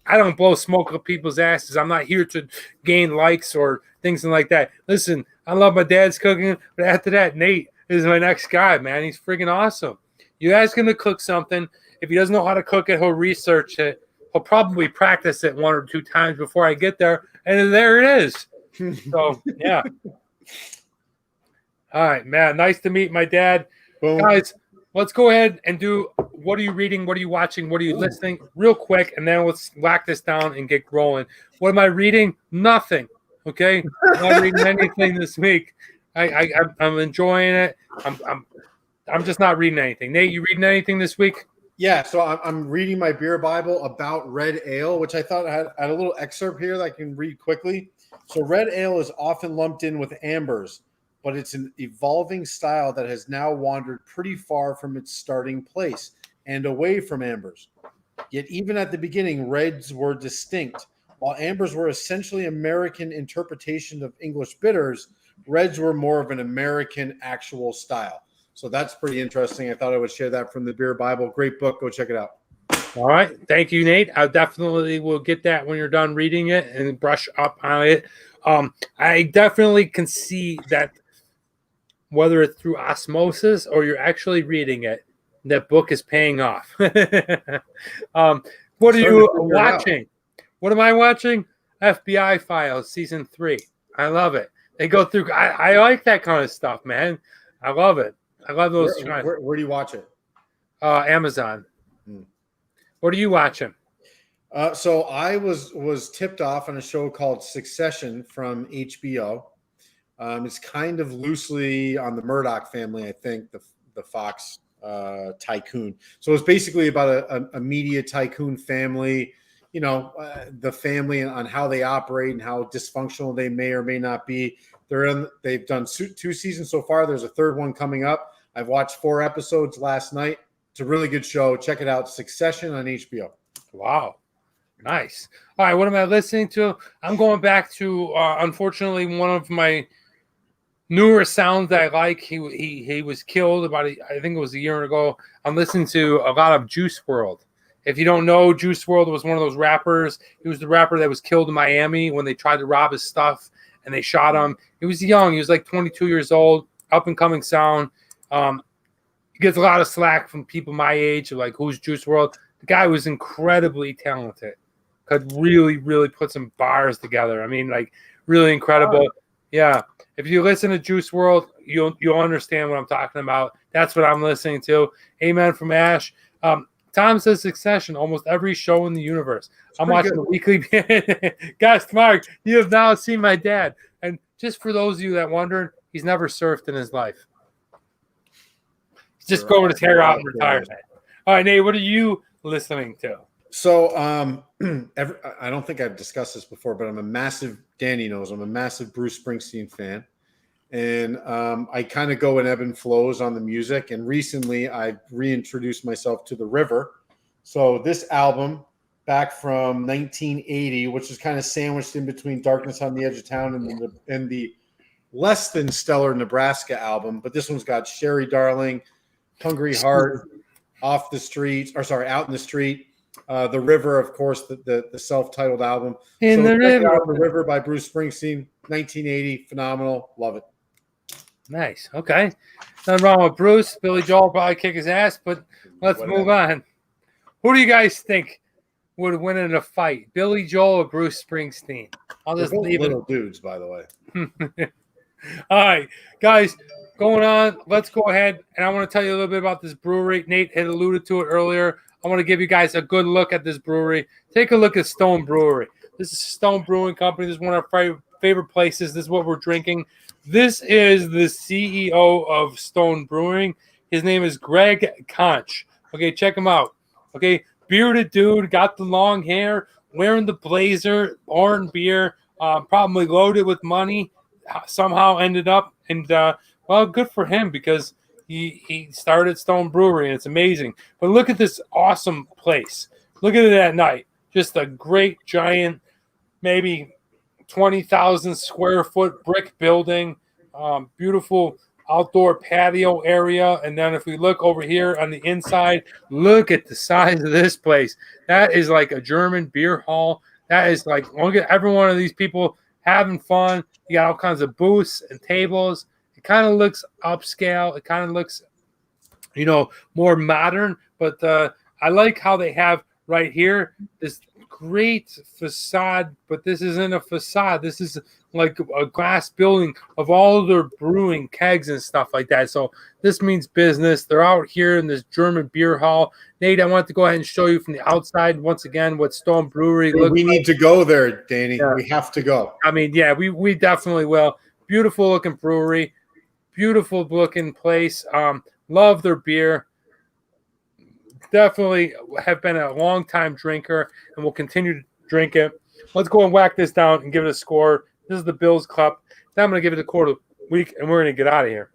I don't blow smoke up people's asses. I'm not here to gain likes or things like that. Listen, I love my dad's cooking, but after that, Nate is my next guy, man. He's freaking awesome. You ask him to cook something. If he doesn't know how to cook it, he'll research it. He'll probably practice it 1 or 2 times before I get there, and there it is. So, yeah. All right, man. Nice to meet my dad. Boom. Guys, let's go ahead and do what are you reading? What are you watching? What are you listening? Real quick, and then let's lock this down and get rolling. What am I reading? Nothing. Okay? I'm not reading anything this week. I'm enjoying it. I'm just not reading anything. Nate, you reading anything this week? Yeah, so I'm reading my beer Bible about red ale, which I thought I had a little excerpt here that I can read quickly. So red ale is often lumped in with ambers, but it's an evolving style that has now wandered pretty far from its starting place and away from ambers. Yet even at the beginning, reds were distinct. While ambers were essentially American interpretation of English bitters, reds were more of an American actual style. So that's pretty interesting. I thought I would share that from the Beer Bible. Great book. Go check it out. All right. Thank you, Nate. I definitely will get that when you're done reading it and brush up on it. I definitely can see that whether it's through osmosis or you're actually reading it, that book is paying off. What are you watching? What am I watching? FBI Files Season 3. I love it. They go through. I like that kind of stuff, man. I love it. I love those. Where do you watch it? Amazon. What are you watching? So I was tipped off on a show called Succession from HBO. It's kind of loosely on the Murdoch family, I think, the Fox tycoon. So it's basically about a media tycoon family, the family and on how they operate and how dysfunctional they may or may not be. They've done 2 seasons so far. There's a 3rd one coming up. I've watched 4 episodes last night. It's a really good show. Check it out. Succession on HBO. Wow. Nice. All right. What am I listening to? I'm going back to, unfortunately, one of my newer sounds that I like. He was killed I think it was a year ago. I'm listening to a lot of Juice WRLD. If you don't know, Juice WRLD was one of those rappers. He was the rapper that was killed in Miami when they tried to rob his stuff and they shot him. He was young. He was like 22 years old, up and coming sound. He gets a lot of slack from people my age, like, who's Juice WRLD? The guy was incredibly talented. Could really, really put some bars together. I mean, like, really incredible. Yeah. If you listen to Juice WRLD, you'll understand what I'm talking about. That's what I'm listening to. Amen from Ash. Tom says Succession, almost every show in the universe. I'm watching the weekly. Guys, Mark, you have now seen my dad. And just for those of you that wondering, he's never surfed in his life. He's just growing his hair out in retirement. All right, Nate, what are you listening to? So I don't think I've discussed this before, but Danny knows, I'm a massive Bruce Springsteen fan. And I kind of go in ebb and flows on the music. And recently I've reintroduced myself to The River. So this album back from 1980, which is kind of sandwiched in between Darkness on the Edge of Town and the less than stellar Nebraska album. But this one's got Sherry Darling, Hungry Heart, Out in the Street. The River, of course, the self-titled album. The River by Bruce Springsteen, 1980, phenomenal. Love it. Nice. Okay. Nothing wrong with Bruce. Billy Joel probably kick his ass, but let's move on. Who do you guys think would win in a fight, Billy Joel or Bruce Springsteen? I'll just leave it. Little dudes, by the way. All right, guys, going on. Let's go ahead, and I want to tell you a little bit about this brewery. Nate had alluded to it earlier. I want to give you guys a good look at this brewery. Take a look at Stone Brewery. This is Stone Brewing Company. This is one of our favorite places. This is what we're drinking. This is the CEO of Stone Brewing. His name is Greg Conch. Okay, check him out. Okay, bearded dude, got the long hair, wearing the blazer, pouring beer, probably loaded with money. Somehow ended up, and well, good for him because he started Stone Brewery, and it's amazing. But look at this awesome place. Look at it at night. Just a great, giant, maybe 20,000 square foot brick building, beautiful outdoor patio area. And then if we look over here on the inside, look at the size of this place. That is like a German beer hall. That is like, look at every one of these people having fun. You got all kinds of booths and tables. It kind of looks upscale. It kind of looks, more modern. But I like how they have right here this great facade, but this isn't a facade. This is like a glass building of all of their brewing kegs and stuff like that. So this means business. They're out here in this German beer hall. Nate, I want to go ahead and show you from the outside once again what Stone Brewery looks like. We need to go there, Danny. Yeah. We have to go. I mean, yeah, we definitely will. Beautiful looking brewery, beautiful looking place. Love their beer. Definitely have been a long time drinker and will continue to drink it. Let's go and whack this down and give it a score. This is the Bills Cup. Then I'm going to give it a quarter of the week, and we're going to get out of here.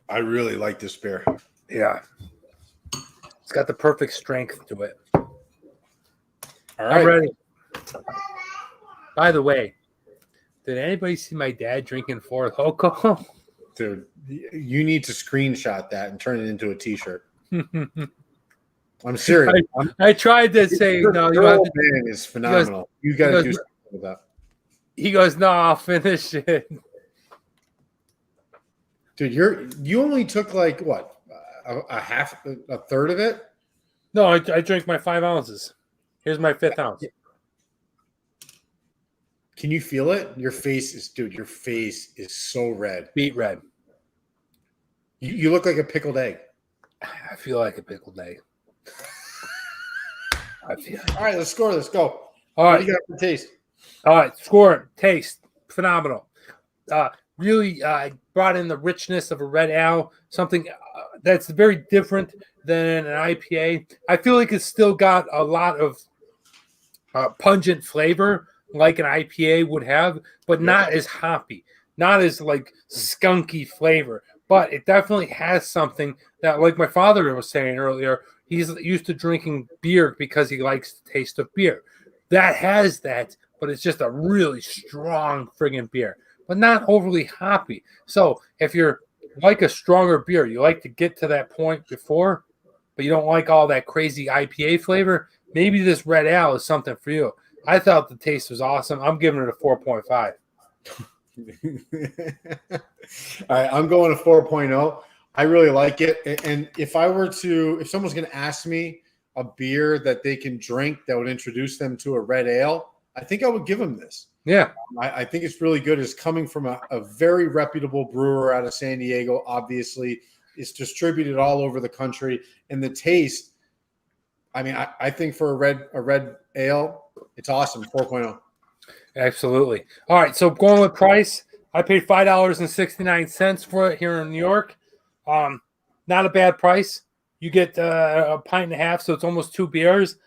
I really like this beer. Yeah. It's got the perfect strength to it. All right. I'm ready. By the way, did anybody see my dad drinking Four Loko? Dude, you need to screenshot that and turn it into a T-shirt. I'm serious. I tried to say no. You have to, man is phenomenal. You got to do something with that. He goes, no, I'll finish it. Dude, you only took like what, a third of it? No, I drank my 5 ounces. Here's my 5th ounce. Can you feel it? Your face is so red. Beet red. You look like a pickled egg. I feel like a pickled egg. All right, let's score. Let's go. All right. What do you got for taste? All right, score. Taste. Phenomenal. Really brought in the richness of a red ale, something that's very different than an IPA. I feel like it's still got a lot of pungent flavor like an IPA would have, but not as hoppy, not as like skunky flavor. But it definitely has something that, like my father was saying earlier, he's used to drinking beer because he likes the taste of beer. That has that, but it's just a really strong friggin' beer, but not overly hoppy. So if you're like a stronger beer, you like to get to that point before, but you don't like all that crazy IPA flavor, maybe this red ale is something for you. I thought the taste was awesome. I'm giving it a 4.5. All right, I'm going to 4.0. I really like it. And if someone's going to ask me a beer that they can drink that would introduce them to a red ale, I think I would give them this. Yeah. I think it's really good. It's coming from a very reputable brewer out of San Diego, obviously. It's distributed all over the country. And the taste, I mean, I think for a red ale, it's awesome. 4.0. Absolutely. All right, so going with price, I paid $5.69 for it here in New York. Not a bad price. You get a pint and a half, so it's almost 2 beers.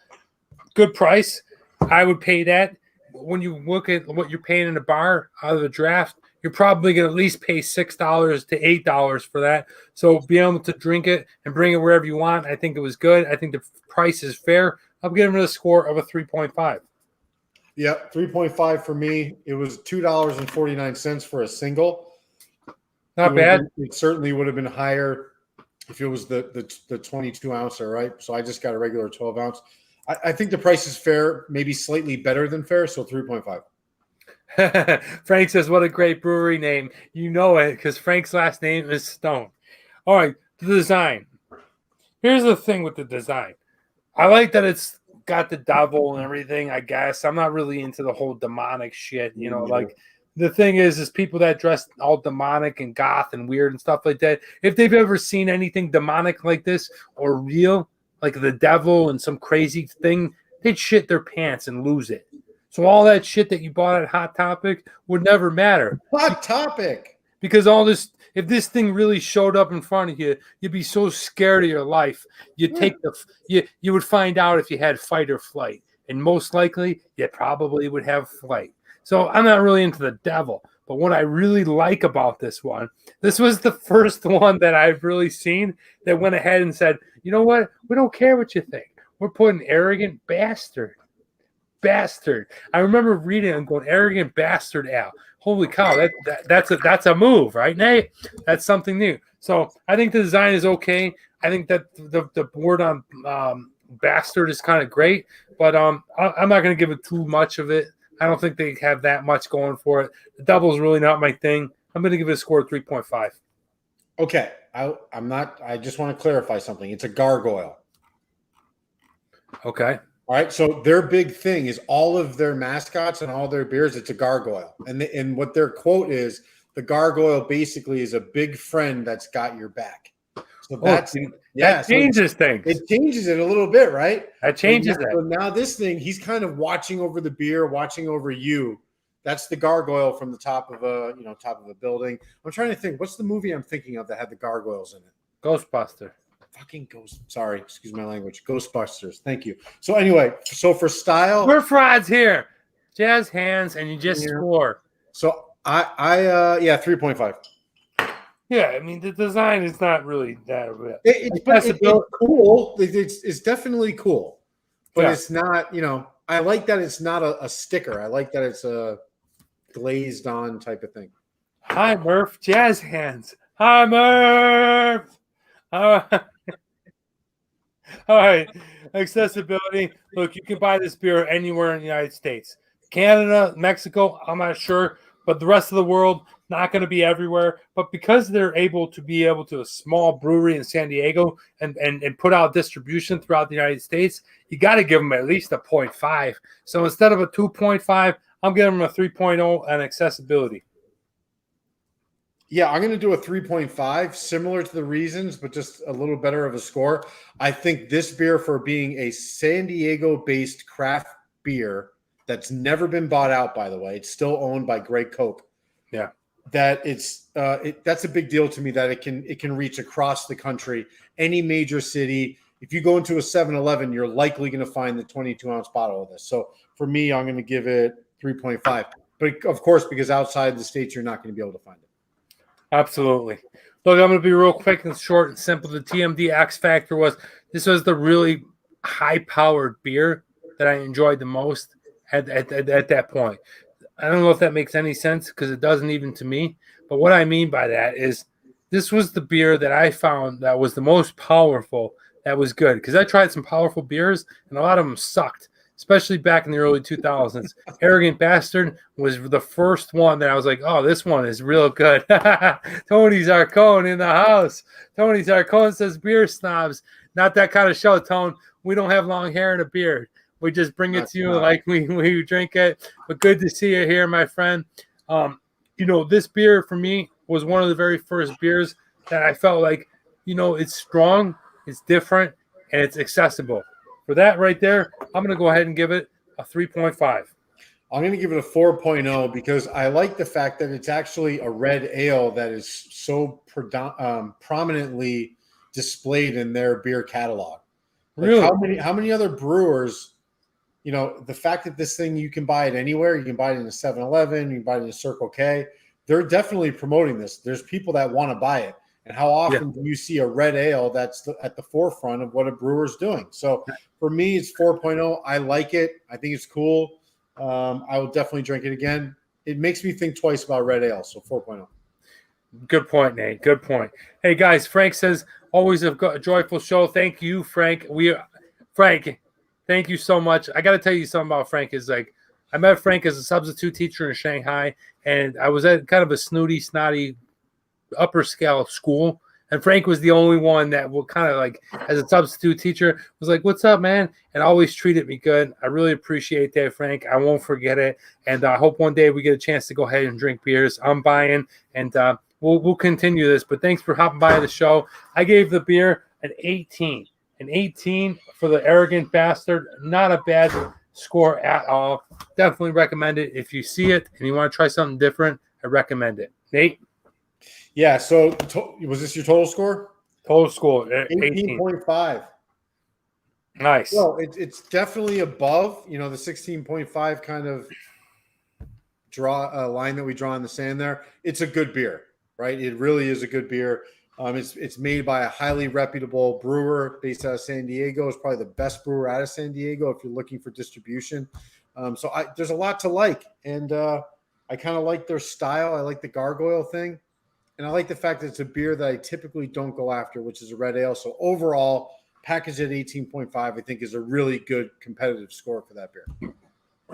Good price. I would pay that. When you look at what you're paying in a bar out of the draft, you're probably going to at least pay $6 to $8 for that. So being able to drink it and bring it wherever you want, I think it was good. I think the price is fair. I'm giving it a score of a 3.5. Yeah, 3.5 for me. It was $2.49 for a single. Not bad. It certainly would have been higher if it was the 22 ouncer, right? So I just got a regular 12 ounce. I think the price is fair, maybe slightly better than fair, so 3.5. Frank says, what a great brewery name. You know it because Frank's last name is Stone. All right, the design. Here's the thing with the design. I like that it's got the devil and everything, I guess. I'm not really into the whole demonic shit, you know, like the thing is people that dress all demonic and goth and weird and stuff like that, if they've ever seen anything demonic like this or real, like the devil and some crazy thing, they'd shit their pants and lose it. So all that shit that you bought at Hot Topic would never matter. Hot Topic. Because all this, if this thing really showed up in front of you, you'd be so scared of your life. You'd you would find out if you had fight or flight. And most likely, you probably would have flight. So I'm not really into the devil. But what I really like about this one, this was the first one that I've really seen that went ahead and said, you know what? We don't care what you think. We're putting arrogant bastard. I remember reading and going, arrogant bastard ale. Holy cow, that's a move, right, Nate? That's something new. So I think the design is okay. I think that the word on bastard is kind of great, but I'm not going to give it too much of it. I don't think they have that much going for it. The double is really not my thing. I'm going to give it a score of 3.5. Okay. I'm not. I just want to clarify something. It's a gargoyle. Okay. All right. So their big thing is all of their mascots and all their beers, it's a gargoyle. And what their quote is, the gargoyle basically is a big friend that's got your back. So that changes things. It changes it a little bit, right? That changes it. So now this thing, he's kind of watching over the beer, watching over you. That's the gargoyle from the top of a building. I'm trying to think, what's the movie I'm thinking of that had the gargoyles in it? Ghostbuster. Fucking Ghost. Sorry, excuse my language. Ghostbusters. Thank you. So anyway, so for style, we're frauds here. Jazz hands, and you just score. So I 3.5. Yeah, I mean the design is not really that. It's cool. It's definitely cool, but Yeah. it's not. I like that it's not a sticker. I like that it's a glazed on type of thing. Hi Murph, jazz hands. Hi Murph. All right. Accessibility. Look, you can buy this beer anywhere in the United States. Canada, Mexico, I'm not sure. But the rest of the world, not going to be everywhere. But because they're able to a small brewery in San Diego and put out distribution throughout the United States, you got to give them at least a 0.5. So instead of a 2.5, I'm giving them a 3.0 on accessibility. Yeah, I'm going to do a 3.5, similar to the Reasons, but just a little better of a score. I think this beer, for being a San Diego-based craft beer that's never been bought out, by the way, it's still owned by Grey Coke. Yeah, that that's a big deal to me, that it can reach across the country, any major city. If you go into a 7-Eleven, you're likely going to find the 22-ounce bottle of this. So for me, I'm going to give it 3.5. But of course, because outside the States, you're not going to be able to find it. Absolutely. Look, I'm going to be real quick and short and simple. The TMD X Factor was the really high-powered beer that I enjoyed the most at that point. I don't know if that makes any sense because it doesn't even to me. But what I mean by that is this was the beer that I found that was the most powerful, that was good. Because I tried some powerful beers, and a lot of them sucked, especially back in the early 2000s. Arrogant Bastard was the first one that I was like, oh, this one is real good. Tony Zarcone in the house. Tony Zarcone says, beer snobs. Not that kind of show, Tone. We don't have long hair and a beard. We just bring it to you like we drink it. But good to see you here, my friend. This beer for me was one of the very first beers that I felt like, it's strong, it's different, and it's accessible. For that right there, I'm going to go ahead and give it a 3.5. I'm going to give it a 4.0 because I like the fact that it's actually a red ale that is so prominently displayed in their beer catalog. Like Really? how many other brewers, the fact that this thing, you can buy it anywhere. You can buy it in a 7-Eleven, you can buy it in a Circle K. They're definitely promoting this. There's people that want to buy it. And how often do you see a red ale that's at the forefront of what a brewer's doing? So for me, it's 4.0. I like it. I think it's cool. I will definitely drink it again. It makes me think twice about red ale. So 4.0. Good point, Nate. Good point. Hey, guys, Frank says, always a joyful show. Thank you, Frank. Frank, thank you so much. I got to tell you something about Frank. Is like, I met Frank as a substitute teacher in Shanghai, and I was at kind of a snooty, snotty, upper scale school. And Frank was the only one that will kind of like, as a substitute teacher, was like, what's up, man? And always treated me good. I really appreciate that, Frank. I won't forget it. And I hope one day we get a chance to go ahead and drink beers. I'm buying, and we'll continue this. But thanks for hopping by the show. I gave the beer an 18. An 18 for the Arrogant Bastard. Not a bad score at all. Definitely recommend it. If you see it and you want to try something different, I recommend it. Nate? Yeah, so was this your total score? Total score, 18.5. Nice. Well, it's definitely above, the 16.5 kind of line that we draw in the sand there. It's a good beer, right? It really is a good beer. It's made by a highly reputable brewer based out of San Diego. It's probably the best brewer out of San Diego if you're looking for distribution. So there's a lot to like, and I kind of like their style. I like the gargoyle thing. And I like the fact that it's a beer that I typically don't go after, which is a red ale. So overall, packaged at 18.5, I think is a really good competitive score for that beer.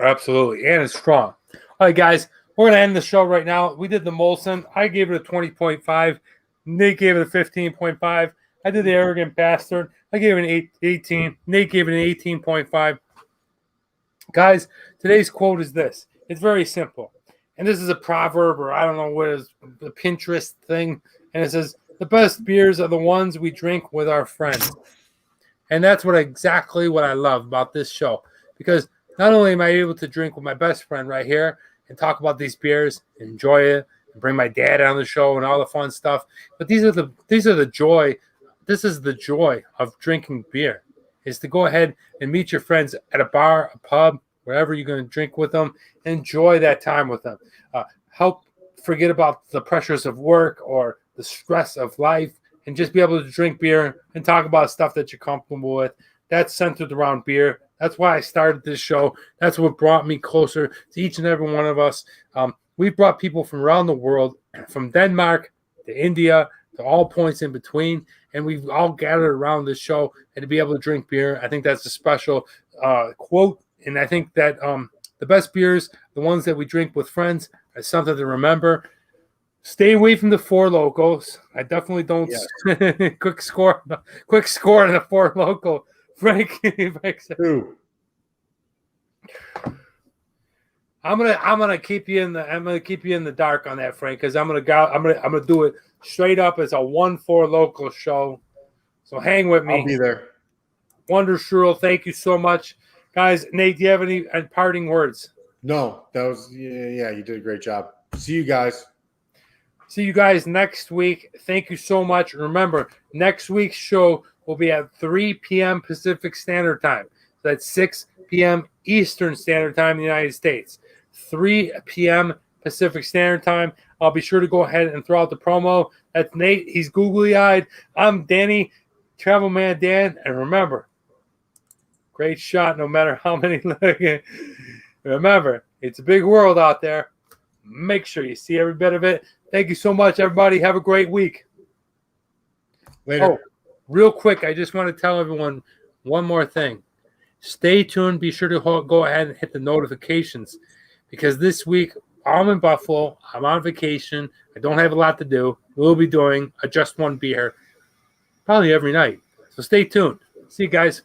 Absolutely. And it's strong. All right, guys, we're going to end the show right now. We did the Molson. I gave it a 20.5. Nate gave it a 15.5. I did the Arrogant Bastard. I gave it an 18. Nate gave it an 18.5. Guys, today's quote is this. It's very simple. And this is a proverb, or I don't know what is the Pinterest thing. And it says, the best beers are the ones we drink with our friends. And that's exactly what I love about this show. Because not only am I able to drink with my best friend right here and talk about these beers, enjoy it, and bring my dad on the show and all the fun stuff, but this is the joy of drinking beer, is to go ahead and meet your friends at a bar, a pub, wherever you're going to drink with them. Enjoy that time with them. Help forget about the pressures of work or the stress of life, and just be able to drink beer and talk about stuff that you're comfortable with. That's centered around beer. That's why I started this show. That's what brought me closer to each and every one of us. We've brought people from around the world, from Denmark to India to all points in between, and we've all gathered around this show and to be able to drink beer. I think that's a special quote, and I think that the best beers, the ones that we drink with friends, are something to remember. Stay away from the Four Locos. I definitely don't. Yeah. quick score in the Four Loco. Frank, Ooh. I'm gonna keep you in the dark on that, Frank, because I'm gonna do it straight up as a 1-4 local show. So hang with me. I'll be there. Wonder Shurl, thank you so much, guys. Nate, do you have any parting words? No, that was yeah. You did a great job. See you guys. See you guys next week. Thank you so much. Remember, next week's show will be at 3 p.m. Pacific Standard Time. That's 6 p.m. Eastern Standard Time in the United States. 3 p.m. Pacific Standard Time. I'll be sure to go ahead and throw out the promo. That's Nate. He's googly-eyed. I'm Danny, Travel Man Dan. And remember, great shot no matter how many look. Remember, it's a big world out there. Make sure you see every bit of it. Thank you so much, everybody. Have a great week. Later. Oh, real quick, I just want to tell everyone one more thing. Stay tuned. Be sure to go ahead and hit the notifications because this week I'm in Buffalo. I'm on vacation. I don't have a lot to do. We'll be doing a Just One Beer probably every night. So stay tuned. See you guys.